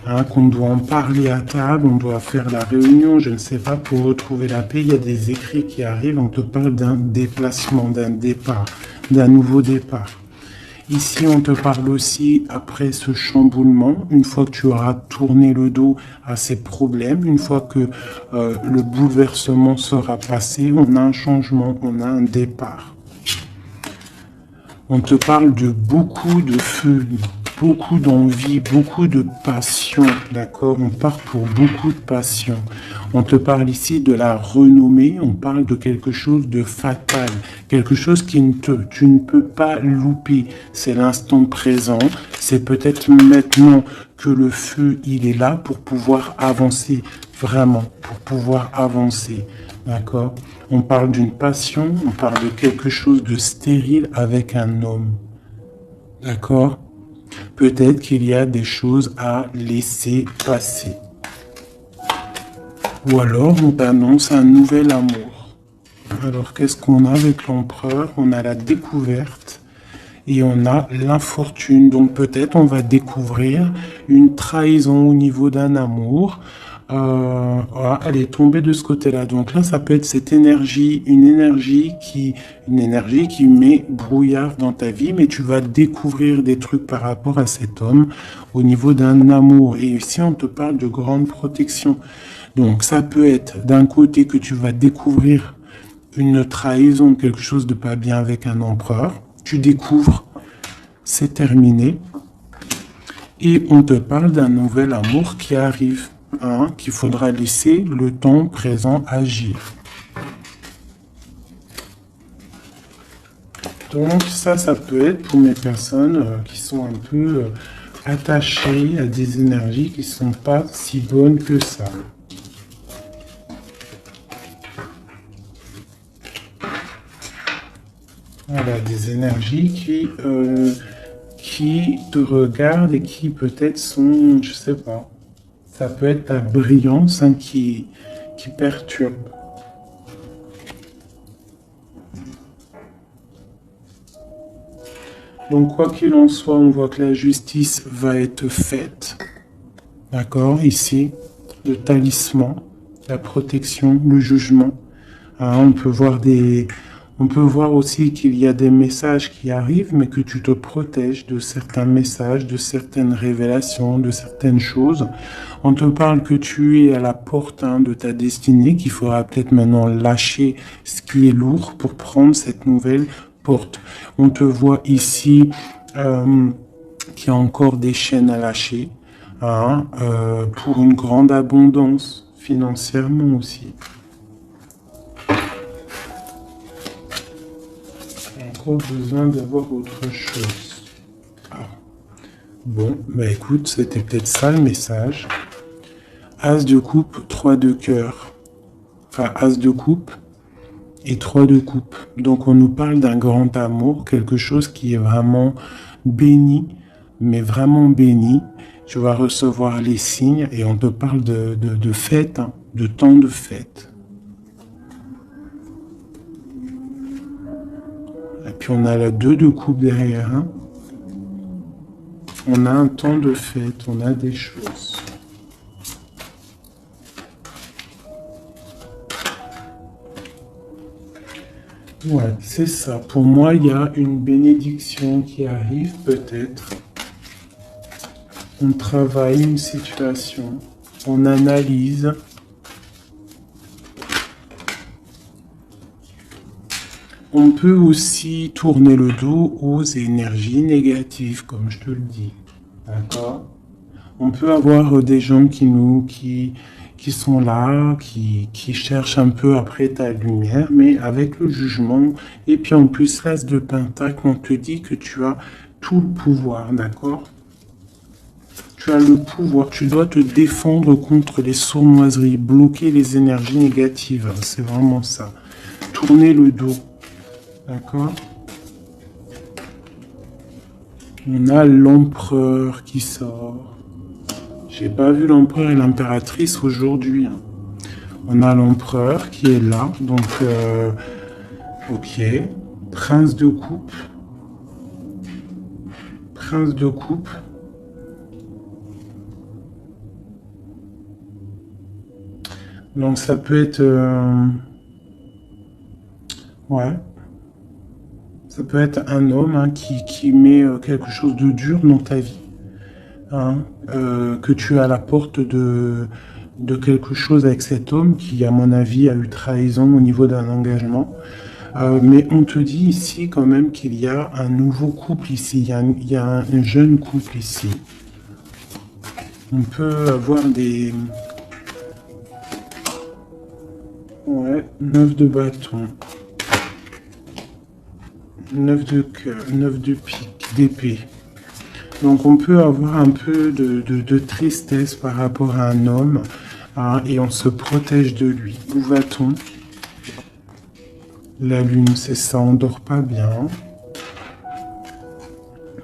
hein, qu'on doit en parler à table, on doit faire la réunion, je ne sais pas, pour retrouver la paix. Il y a des écrits qui arrivent, on te parle d'un déplacement, d'un départ, d'un nouveau départ. Ici, on te parle aussi, après ce chamboulement, une fois que tu auras tourné le dos à ces problèmes, une fois que le bouleversement sera passé, on a un changement, on a un départ. On te parle de beaucoup de feu, beaucoup d'envie, beaucoup de passion, d'accord? On part pour beaucoup de passion. On te parle ici de la renommée, on parle de quelque chose de fatal, quelque chose tu ne peux pas louper. C'est l'instant présent, c'est peut-être maintenant que le feu, il est là pour pouvoir avancer, vraiment, pour pouvoir avancer. D'accord? On parle d'une passion, on parle de quelque chose de stérile avec un homme. D'accord? Peut-être qu'il y a des choses à laisser passer. Ou alors on t'annonce un nouvel amour. Alors qu'est-ce qu'on a avec l'empereur? On a la découverte et on a l'infortune. Donc peut-être on va découvrir une trahison au niveau d'un amour. Voilà, elle est tombée de ce côté-là. Donc là, ça peut être cette énergie, une énergie qui met brouillard dans ta vie, mais tu vas découvrir des trucs par rapport à cet homme au niveau d'un amour. Et ici, on te parle de grande protection. Donc ça peut être d'un côté que tu vas découvrir une trahison, quelque chose de pas bien avec un empereur. Tu découvres, c'est terminé. Et on te parle d'un nouvel amour qui arrive. Hein, qu'il faudra laisser le temps présent agir. Donc ça peut être pour mes personnes qui sont un peu attachées à des énergies qui ne sont pas si bonnes que ça. Voilà, des énergies qui te regardent et qui peut-être sont, je sais pas, ça peut être ta brillance hein, qui perturbe. Donc quoi qu'il en soit, on voit que la justice va être faite. D'accord, ici, le talisman, la protection, le jugement. Hein, On peut voir aussi qu'il y a des messages qui arrivent, mais que tu te protèges de certains messages, de certaines révélations, de certaines choses. On te parle que tu es à la porte de ta destinée, qu'il faudra peut-être maintenant lâcher ce qui est lourd pour prendre cette nouvelle porte. On te voit ici qu'il y a encore des chaînes à lâcher, hein, pour une grande abondance financièrement aussi. Encore besoin d'avoir autre chose. Ah. Bon, bah écoute, c'était peut-être ça le message. As de coupe, 3 de cœur. Enfin, As de coupe et 3 de coupe. Donc on nous parle d'un grand amour, quelque chose qui est vraiment béni, mais vraiment béni. Tu vas recevoir les signes et on te parle de fête, hein, de temps de fête. Et puis on a la 2 de coupe derrière. Hein. On a un temps de fête, on a des choses. Ouais, c'est ça. Pour moi, il y a une bénédiction qui arrive peut-être. On travaille une situation, on analyse. On peut aussi tourner le dos aux énergies négatives, comme je te le dis. D'accord? On peut avoir des gens qui sont là, qui cherchent un peu après ta lumière, mais avec le jugement. Et puis en plus, l'As de Pentacle, on te dit que tu as tout le pouvoir, d'accord? Tu as le pouvoir, tu dois te défendre contre les sournoiseries, bloquer les énergies négatives, c'est vraiment ça. Tourner le dos. D'accord? On a l'empereur qui sort. J'ai pas vu l'empereur et l'impératrice aujourd'hui. On a l'empereur qui est là. Donc, ok. Prince de coupe. Prince de coupe. Donc, ça peut être... ouais. Ça peut être un homme, hein, qui met quelque chose de dur dans ta vie, hein, que tu es à la porte de quelque chose avec cet homme qui, à mon avis, a eu trahison au niveau d'un engagement. Mais on te dit ici quand même qu'il y a un nouveau couple ici, il y a un jeune couple ici. On peut avoir des... Ouais, 9 de bâton. 9 de cœur, 9 de pique, d'épée. Donc on peut avoir un peu de tristesse par rapport à un homme, hein, et on se protège de lui. Où va-t-on? La lune, c'est ça, on dort pas bien.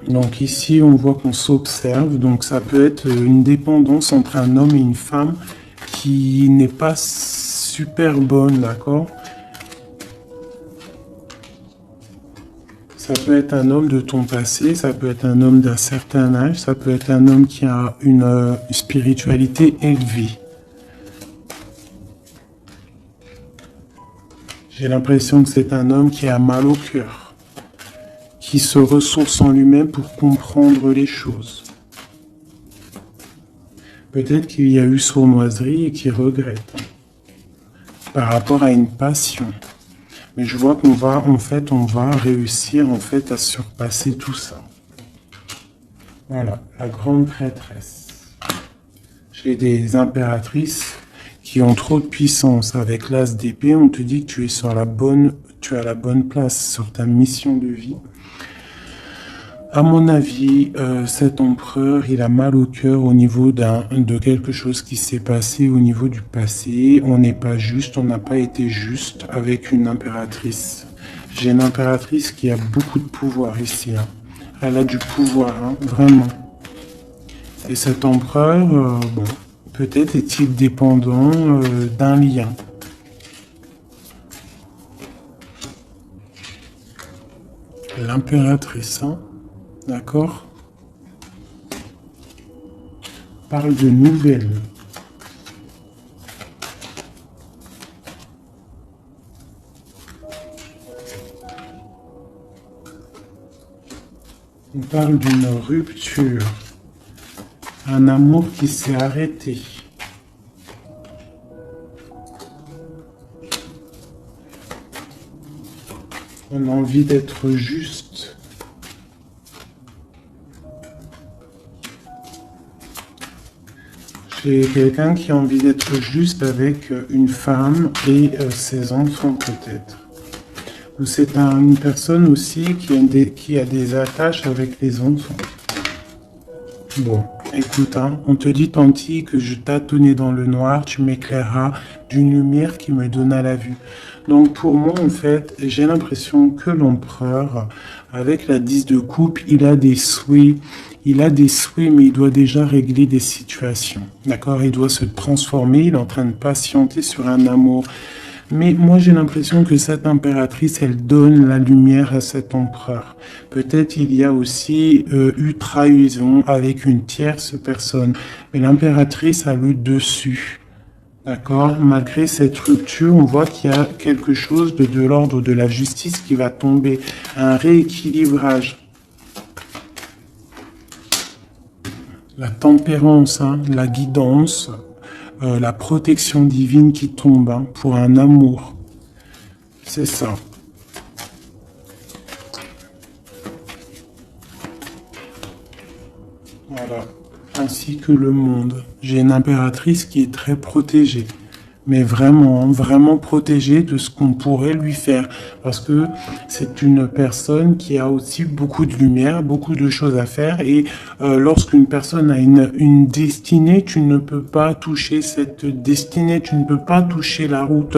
Donc ici, on voit qu'on s'observe. Donc ça peut être une dépendance entre un homme et une femme qui n'est pas super bonne, d'accord? Ça peut être un homme de ton passé, ça peut être un homme d'un certain âge, ça peut être un homme qui a une spiritualité élevée. J'ai l'impression que c'est un homme qui a mal au cœur, qui se ressource en lui-même pour comprendre les choses. Peut-être qu'il y a eu sournoiserie et qu'il regrette par rapport à une passion. Mais je vois qu'on va, en fait, on va réussir, en fait, à surpasser tout ça. Voilà, la grande prêtresse. J'ai des impératrices qui ont trop de puissance. Avec l'as d'épée, on te dit que tu es sur la bonne, tu as la bonne place sur ta mission de vie. À mon avis, cet empereur, il a mal au cœur au niveau de quelque chose qui s'est passé au niveau du passé. On n'est pas juste, on n'a pas été juste avec une impératrice. J'ai une impératrice qui a beaucoup de pouvoir ici. Hein. Elle a du pouvoir, hein, vraiment. Et cet empereur, bon, peut-être est-il dépendant d'un lien. L'impératrice, hein. D'accord? Parle de nouvelles. On parle d'une rupture. Un amour qui s'est arrêté. On a envie d'être juste. J'ai quelqu'un qui a envie d'être juste avec une femme et ses enfants peut-être. Ou c'est une personne aussi qui a des attaches avec les enfants. Bon, écoute, hein, on te dit Tanti que je tâtonnais dans le noir, tu m'éclaireras d'une lumière qui me donna la vue. Donc pour moi, en fait, j'ai l'impression que l'empereur, avec la 10 de coupe, il a des souhaits. Il a des souhaits, mais il doit déjà régler des situations. D'accord? Il doit se transformer, il est en train de patienter sur un amour. Mais moi, j'ai l'impression que cette impératrice, elle donne la lumière à cet empereur. Peut-être il y a aussi eu trahison avec une tierce personne. Mais l'impératrice a le dessus. D'accord? Malgré cette rupture, on voit qu'il y a quelque chose de l'ordre de la justice qui va tomber. Un rééquilibrage. La tempérance, hein, la guidance, la protection divine qui tombe hein, pour un amour. C'est ça. Voilà. Ainsi que le monde. J'ai une impératrice qui est très protégée. Mais vraiment, vraiment protégée de ce qu'on pourrait lui faire. Parce que c'est une personne qui a aussi beaucoup de lumière, beaucoup de choses à faire. Et lorsqu'une personne a une destinée, tu ne peux pas toucher cette destinée. Tu ne peux pas toucher la route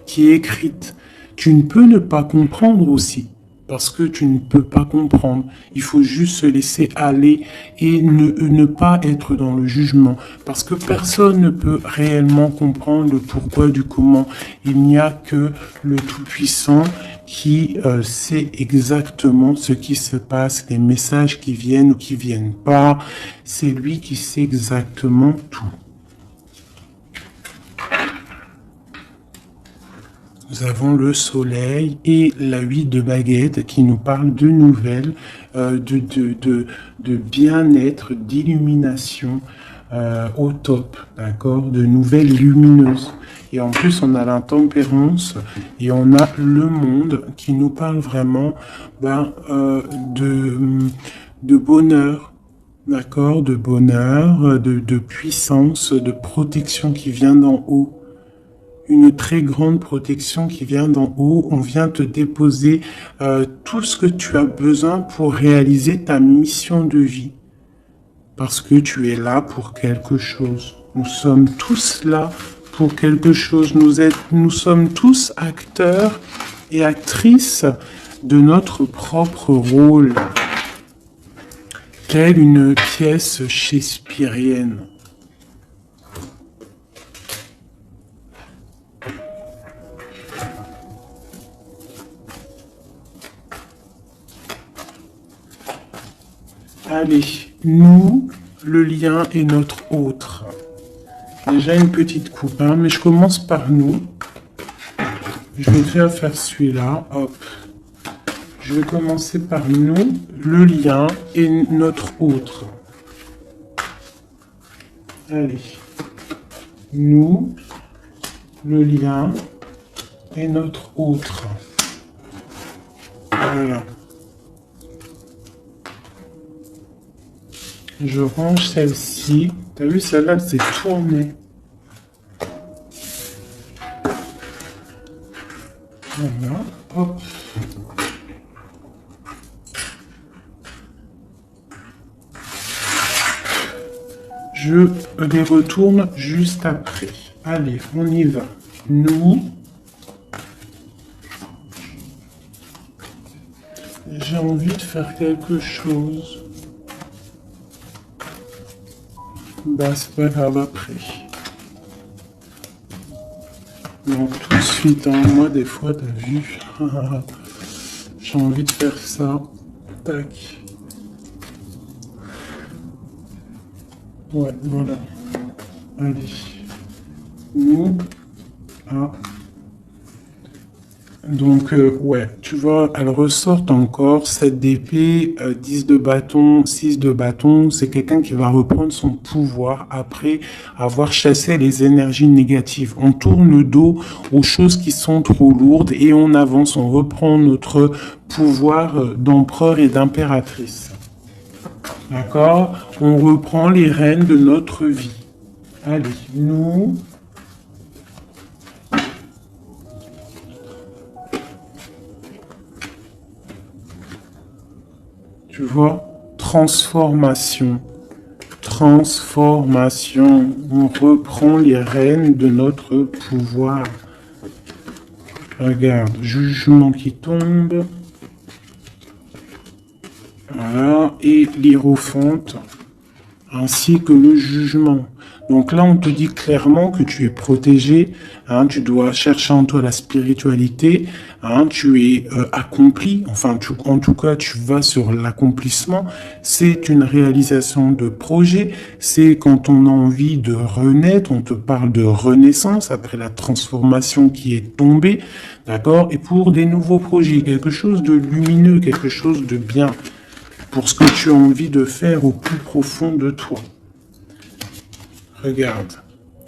qui est écrite. Tu ne peux ne pas comprendre aussi. Parce que tu ne peux pas comprendre. Il faut juste se laisser aller et ne pas être dans le jugement. Parce que personne ne peut réellement comprendre le pourquoi du comment. Il n'y a que le Tout-Puissant qui sait exactement ce qui se passe, les messages qui viennent ou qui viennent pas. C'est lui qui sait exactement tout. Nous avons le soleil et la 8 de baguette qui nous parle de nouvelles, de bien-être, d'illumination au top, d'accord, de nouvelles lumineuses. Et en plus, on a l'intempérance et on a le monde qui nous parle vraiment de bonheur, d'accord, de bonheur, de puissance, de protection qui vient d'en haut. Une très grande protection qui vient d'en haut. On vient te déposer tout ce que tu as besoin pour réaliser ta mission de vie. Parce que tu es là pour quelque chose. Nous sommes tous là pour quelque chose. Nous sommes tous acteurs et actrices de notre propre rôle. Telle une pièce shakespearienne. Allez, nous, le lien est notre autre. Déjà une petite coupe, hein, mais je commence par nous. Je vais déjà faire celui-là, hop. Je vais commencer par nous, le lien et notre autre. Allez, nous, le lien et notre autre. Voilà. Je range celle-ci. T'as vu, celle-là, c'est tourné. Voilà. Hop. Je les retourne juste après. Allez, on y va. Nous. J'ai envie de faire quelque chose. Bah, c'est pas grave après. Donc, tout de suite, hein, moi, des fois, t'as vu, j'ai envie de faire ça. Tac. Ouais, voilà. Allez. Nous, Donc, ouais, tu vois, elle ressort encore 7 d'épée, 10 de bâton, 6 de bâton. C'est quelqu'un qui va reprendre son pouvoir après avoir chassé les énergies négatives. On tourne le dos aux choses qui sont trop lourdes et on avance, on reprend notre pouvoir d'empereur et d'impératrice. D'accord? On reprend les rênes de notre vie. Allez, nous, tu vois, transformation. Transformation. On reprend les rênes de notre pouvoir. Regarde, jugement qui tombe. Voilà, et l'hiérophante, ainsi que le jugement. Donc là, on te dit clairement que tu es protégé, hein, tu dois chercher en toi la spiritualité, hein, tu es accompli, enfin, en tout cas, tu vas sur l'accomplissement. C'est une réalisation de projet, c'est quand on a envie de renaître, on te parle de renaissance après la transformation qui est tombée, d'accord, et pour des nouveaux projets, quelque chose de lumineux, quelque chose de bien, pour ce que tu as envie de faire au plus profond de toi. Regarde.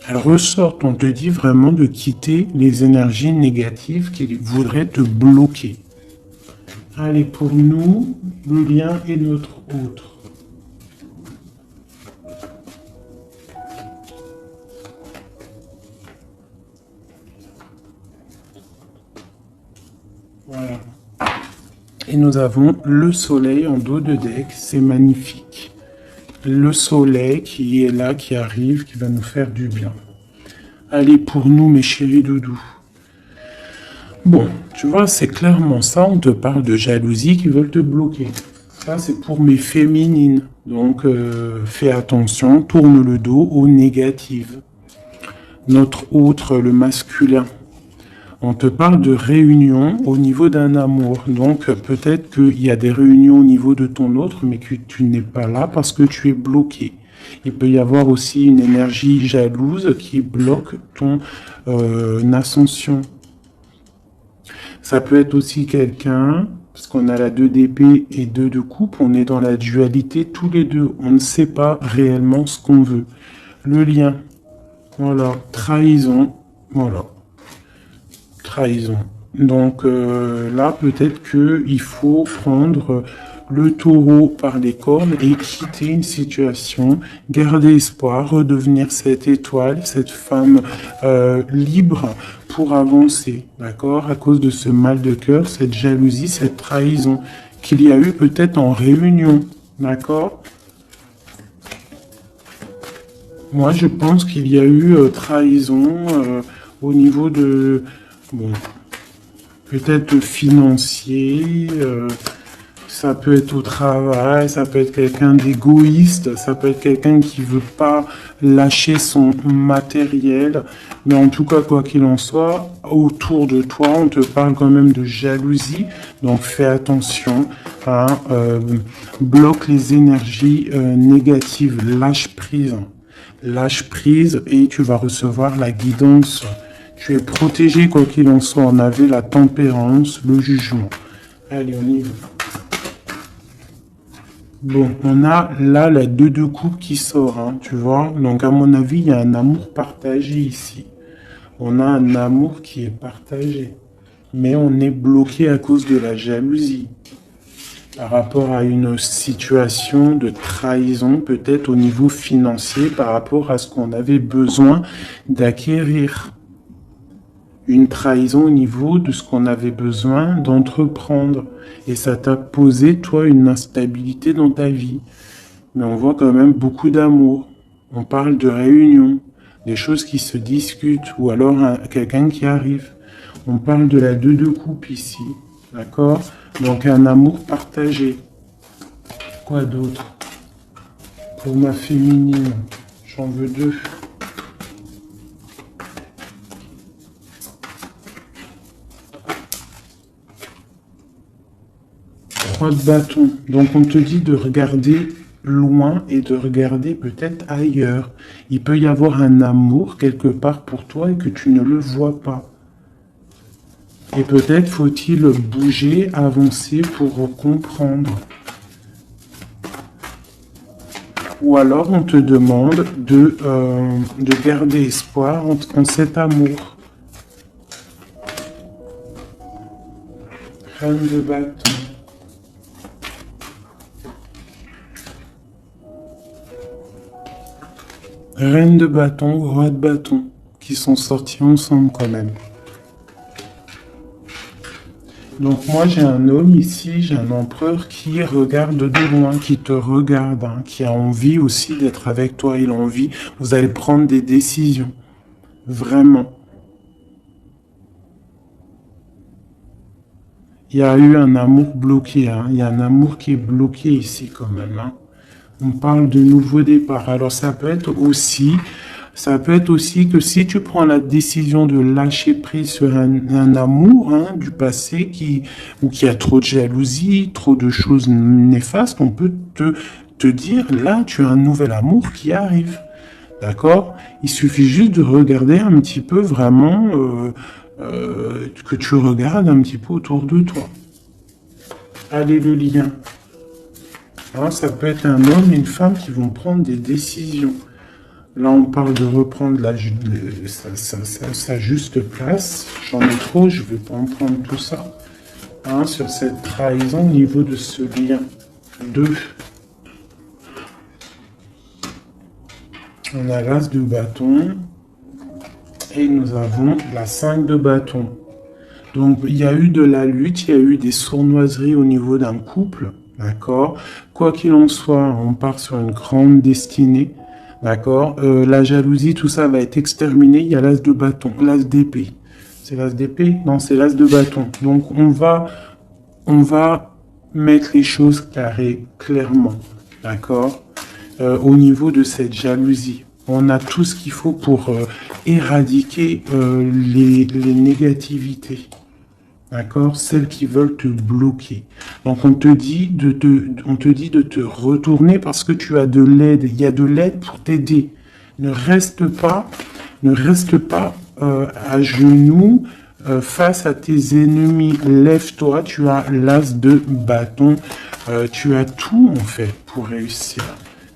Elle ressort, on te dit vraiment de quitter les énergies négatives qui voudraient te bloquer. Allez, pour nous, le lien est notre autre. Voilà. Et nous avons le soleil en dos de deck, c'est magnifique. Le soleil qui est là, qui arrive, qui va nous faire du bien. Allez, pour nous, mes chéris doudous. Bon, tu vois, c'est clairement ça, on te parle de jalousie qui veulent te bloquer. Ça, c'est pour mes féminines. Donc, fais attention, tourne le dos aux négatives. Notre autre, le masculin. On te parle de réunion au niveau d'un amour. Donc, peut-être qu'il y a des réunions au niveau de ton autre, mais que tu n'es pas là parce que tu es bloqué. Il peut y avoir aussi une énergie jalouse qui bloque ton ascension. Ça peut être aussi quelqu'un, parce qu'on a la 2 d'épée et 2 de coupe, on est dans la dualité tous les deux. On ne sait pas réellement ce qu'on veut. Le lien, voilà, trahison, voilà. Trahison. Donc là, peut-être qu'il faut prendre le taureau par les cornes et quitter une situation, garder espoir, redevenir cette étoile, cette femme libre pour avancer, d'accord? À cause de ce mal de cœur, cette jalousie, cette trahison qu'il y a eu peut-être en réunion, d'accord? Moi, je pense qu'il y a eu trahison au niveau de... Bon, peut-être financier, ça peut être au travail, ça peut être quelqu'un d'égoïste, ça peut être quelqu'un qui veut pas lâcher son matériel. Mais en tout cas, quoi qu'il en soit, autour de toi, on te parle quand même de jalousie. Donc fais attention, hein, bloque les énergies négatives, lâche prise. Lâche prise et tu vas recevoir la guidance. Tu es protégé quoi qu'il en soit. On avait la tempérance, le jugement. Allez, on y va. Bon, on a là la 2 de coupe qui sort, hein, tu vois. Donc à mon avis, il y a un amour partagé ici. On a un amour qui est partagé. Mais on est bloqué à cause de la jalousie. Par rapport à une situation de trahison, peut-être au niveau financier, par rapport à ce qu'on avait besoin d'acquérir. Une trahison au niveau de ce qu'on avait besoin d'entreprendre. Et ça t'a posé, toi, une instabilité dans ta vie. Mais on voit quand même beaucoup d'amour. On parle de réunion, des choses qui se discutent, ou alors quelqu'un qui arrive. On parle de la 2 de coupe ici. D'accord? Donc un amour partagé. Quoi d'autre? Pour ma féminine, j'en veux 2. 3 de bâton. Donc on te dit de regarder loin et de regarder peut-être ailleurs. Il peut y avoir un amour quelque part pour toi et que tu ne le vois pas. Et peut-être faut-il bouger, avancer pour comprendre. Ou alors on te demande de garder espoir en cet amour. Reine de bâton. Reine de bâton, roi de bâton, qui sont sortis ensemble quand même. Donc moi j'ai un homme ici, j'ai un empereur qui regarde de loin, qui te regarde, hein, qui a envie aussi d'être avec toi, il a envie, vous allez prendre des décisions, vraiment. Il y a eu un amour bloqué, hein, il y a un amour qui est bloqué ici quand même. Hein. On parle de nouveau départ, alors ça peut être aussi que si tu prends la décision de lâcher prise sur un amour hein, du passé ou qui a trop de jalousie, trop de choses néfastes, on peut te dire, là, tu as un nouvel amour qui arrive. D'accord? Il suffit juste de regarder un petit peu vraiment, que tu regardes un petit peu autour de toi. Allez, le lien. Hein, ça peut être un homme et une femme qui vont prendre des décisions. Là, on parle de reprendre sa juste place. J'en ai trop, je ne vais pas en prendre tout ça. Hein, sur cette trahison au niveau de ce lien. 2. On a l'as de bâton. Et nous avons la 5 de bâton. Donc, il y a eu de la lutte, il y a eu des sournoiseries au niveau d'un couple. D'accord? Quoi qu'il en soit, on part sur une grande destinée. D'accord, la jalousie, tout ça va être exterminé. Il y a l'as de bâton, l'as d'épée. C'est l'as d'épée? Non, c'est l'as de bâton. Donc, on va mettre les choses carrées, clairement. D'accord, au niveau de cette jalousie. On a tout ce qu'il faut pour éradiquer les négativités. D'accord, celles qui veulent te bloquer. Donc on te dit de te retourner parce que tu as de l'aide. Il y a de l'aide pour t'aider. Ne reste pas à genoux face à tes ennemis. Lève-toi. Tu as l'as de bâton. Tu as tout en fait pour réussir.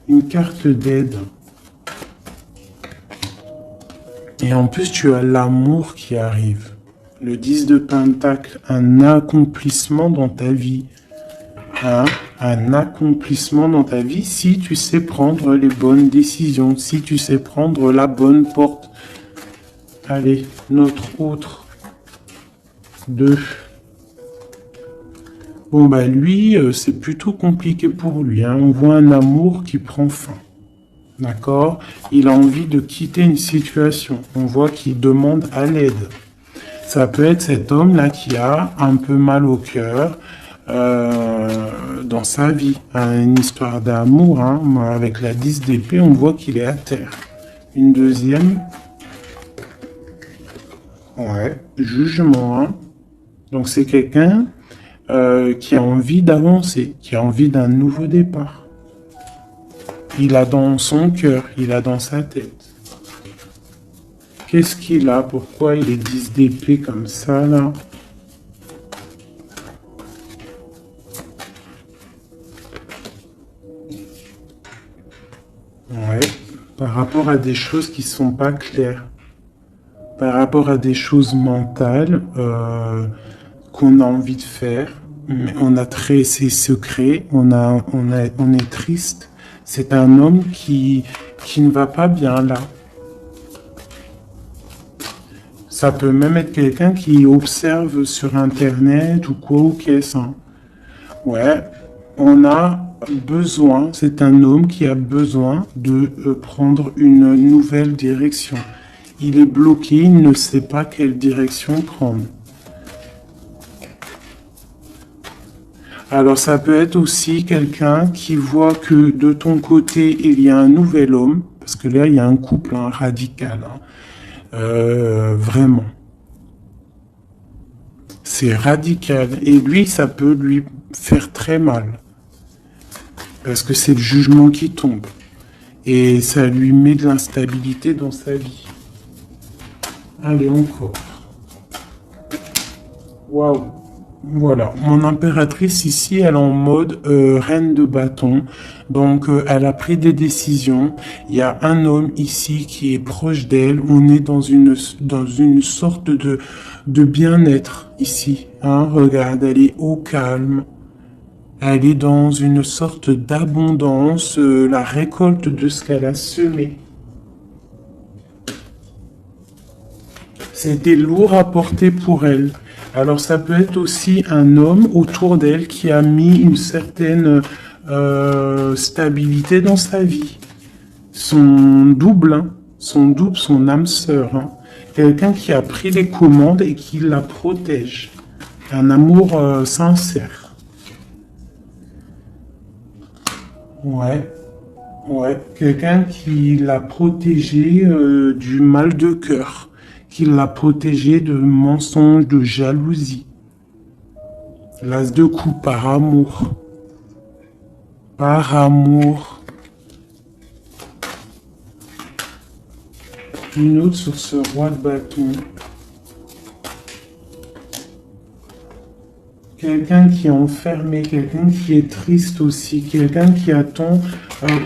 Une carte d'aide. Et en plus tu as l'amour qui arrive. Le 10 de Pentacle, un accomplissement dans ta vie. Hein? Un accomplissement dans ta vie si tu sais prendre les bonnes décisions, si tu sais prendre la bonne porte. Allez, notre autre. 2. Bon, bah lui, c'est plutôt compliqué pour lui. Hein? On voit un amour qui prend fin. D'accord? Il a envie de quitter une situation. On voit qu'il demande à l'aide. Ça peut être cet homme-là qui a un peu mal au cœur dans sa vie. Une histoire d'amour, hein. Avec la 10 d'épée, on voit qu'il est à terre. Une deuxième. Ouais, jugement. Hein. Donc c'est quelqu'un qui a envie d'avancer, qui a envie d'un nouveau départ. Il a dans son cœur, il a dans sa tête. Qu'est-ce qu'il a? Pourquoi il est 10 d'épée comme ça, là? Ouais. Par rapport à des choses qui sont pas claires. Par rapport à des choses mentales qu'on a envie de faire. Mais on a ses secrets. On est triste. C'est un homme qui ne va pas bien, là. Ça peut même être quelqu'un qui observe sur Internet ou quoi ou qu'est-ce. Hein. Ouais, on a besoin, c'est un homme qui a besoin de prendre une nouvelle direction. Il est bloqué, il ne sait pas quelle direction prendre. Alors ça peut être aussi quelqu'un qui voit que de ton côté, il y a un nouvel homme, parce que là, il y a un couple hein, radical. Hein. Vraiment. C'est radical. Et lui, ça peut lui faire très mal. Parce que c'est le jugement qui tombe. Et ça lui met de l'instabilité dans sa vie. Allez, encore. Waouh. Voilà, mon impératrice ici, elle est en mode reine de bâton. Donc, elle a pris des décisions. Il y a un homme ici qui est proche d'elle. On est dans une sorte de bien-être ici. Hein. Regarde, elle est au calme. Elle est dans une sorte d'abondance, la récolte de ce qu'elle a semé. C'était lourd à porter pour elle. Alors ça peut être aussi un homme autour d'elle qui a mis une certaine stabilité dans sa vie. Son double, hein, son âme sœur. Hein. Quelqu'un qui a pris les commandes et qui la protège. Un amour sincère. Ouais, ouais. Quelqu'un qui l'a protégé du mal de cœur. Qui l'a protégé de mensonges, de jalousie. L'as de coupe par amour. Par amour. Une autre sur ce roi de bâton. Quelqu'un qui est enfermé, quelqu'un qui est triste aussi, quelqu'un qui attend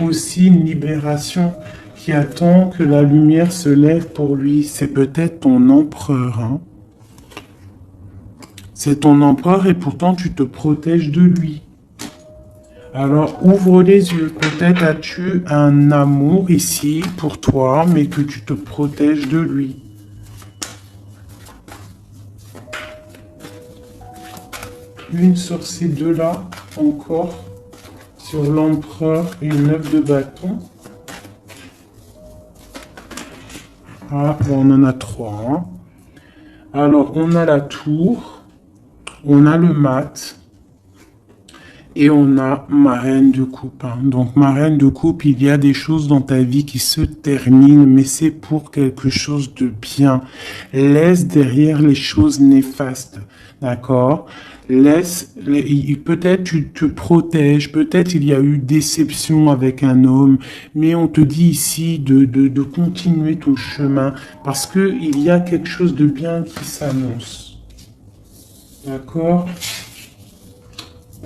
aussi une libération, qui attend que la lumière se lève pour lui. C'est peut-être ton empereur. Hein. C'est ton empereur et pourtant tu te protèges de lui. Alors ouvre les yeux. Peut-être as-tu un amour ici pour toi, mais que tu te protèges de lui. Une sur ces deux-là, encore. Sur l'empereur et une œuf de bâton. Ah, bon, on en a trois. Hein. Alors, on a la tour, on a le mat, et on a ma reine de coupe. Hein. Donc, ma reine de coupe, il y a des choses dans ta vie qui se terminent, mais c'est pour quelque chose de bien. Laisse derrière les choses néfastes. D'accord? Peut-être tu te protèges, peut-être il y a eu déception avec un homme, mais on te dit ici de continuer ton chemin parce que il y a quelque chose de bien qui s'annonce. D'accord?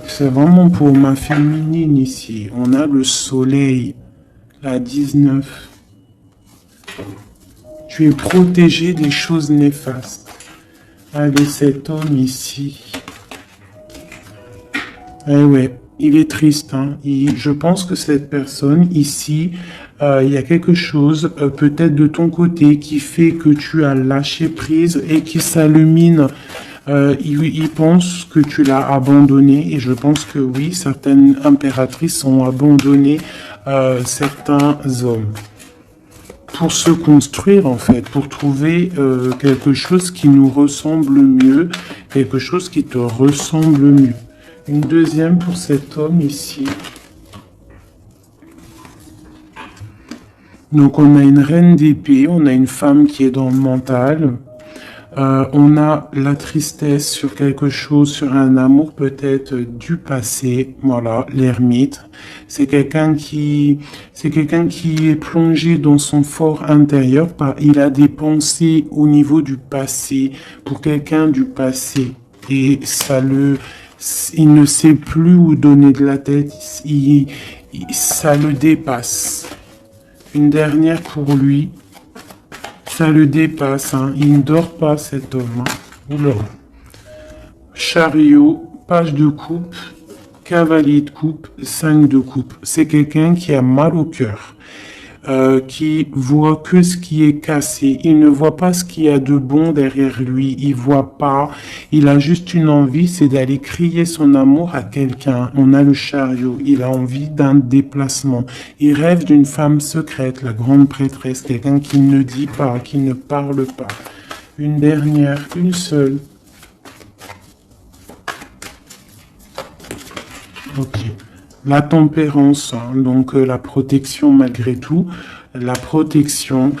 C'est vraiment pour ma féminine ici. On a le soleil, la 19. Tu es protégé des choses néfastes. Allez, cet homme ici. Eh ouais, il est triste. Hein. Je pense que cette personne ici, il y a quelque chose peut-être de ton côté qui fait que tu as lâché prise et qui s'illumine. Il pense que tu l'as abandonné et je pense que oui, certaines impératrices ont abandonné certains hommes pour se construire en fait, pour trouver quelque chose qui nous ressemble mieux, quelque chose qui te ressemble mieux. Une deuxième pour cet homme ici. Donc on a une reine d'épée, on a une femme qui est dans le mental. On a la tristesse sur quelque chose, sur un amour peut-être du passé. Voilà, l'ermite. C'est quelqu'un qui est plongé dans son fort intérieur. Il a des pensées au niveau du passé, pour quelqu'un du passé. Et il ne sait plus où donner de la tête. Ça le dépasse. Une dernière pour lui. Ça le dépasse, hein. Il ne dort pas cet homme. Hein. Oula. Chariot, page de coupe, cavalier de coupe, 5 de coupe. C'est quelqu'un qui a mal au cœur, qui voit que ce qui est cassé. Il ne voit pas ce qu'il y a de bon derrière lui. Il voit pas. Il a juste une envie, c'est d'aller crier son amour à quelqu'un. On a le chariot. Il a envie d'un déplacement. Il rêve d'une femme secrète, la grande prêtresse, quelqu'un qui ne dit pas, qui ne parle pas. Une dernière, une seule. Ok. La tempérance, hein, donc la protection malgré tout, la protection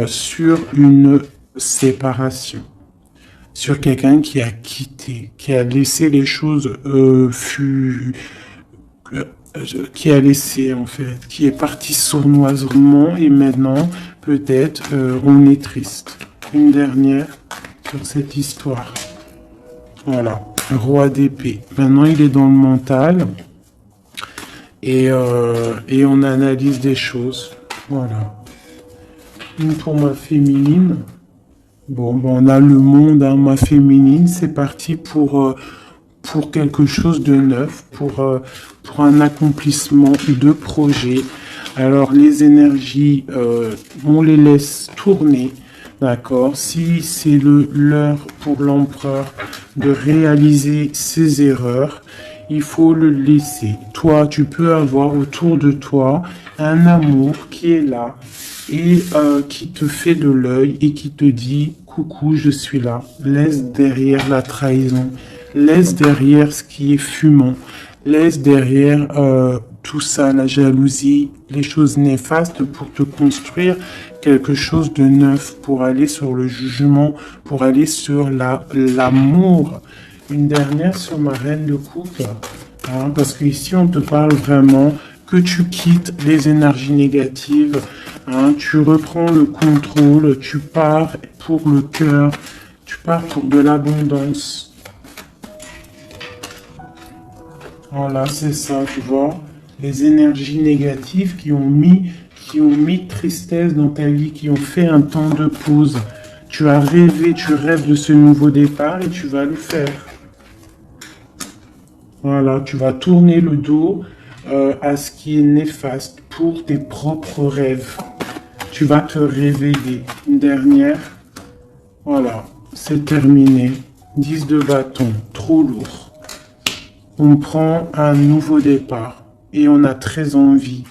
sur une séparation, sur quelqu'un qui a quitté, qui a laissé les choses qui a laissé en fait, qui est parti sournoisement et maintenant peut-être on est triste. Une dernière sur cette histoire. Voilà, roi d'épée. Maintenant, il est dans le mental et on analyse des choses. Voilà. Une pour ma féminine. Bon, ben, on a le monde, hein, ma féminine. C'est parti pour quelque chose de neuf, pour un accomplissement de projet. Alors, les énergies, on les laisse tourner. D'accord. Si c'est l'heure pour l'empereur de réaliser ses erreurs, il faut le laisser. Toi, tu peux avoir autour de toi un amour qui est là et qui te fait de l'œil et qui te dit coucou, je suis là. Laisse derrière la trahison, laisse derrière ce qui est fumant, laisse derrière tout ça, la jalousie, les choses néfastes pour te construire quelque chose de neuf, pour aller sur le jugement, pour aller sur l'amour. Une dernière sur ma reine de coupe, hein, parce qu'ici on te parle vraiment que tu quittes les énergies négatives, hein, tu reprends le contrôle, tu pars pour le cœur, tu pars pour de l'abondance. Voilà, c'est ça, tu vois. Les énergies négatives qui ont mis tristesse dans ta vie, qui ont fait un temps de pause. Tu as rêvé, tu rêves de ce nouveau départ et tu vas le faire. Voilà, tu vas tourner le dos à ce qui est néfaste pour tes propres rêves. Tu vas te réveiller. Une dernière. Voilà, c'est terminé. 10 de bâton, trop lourd. On prend un nouveau départ et on a très envie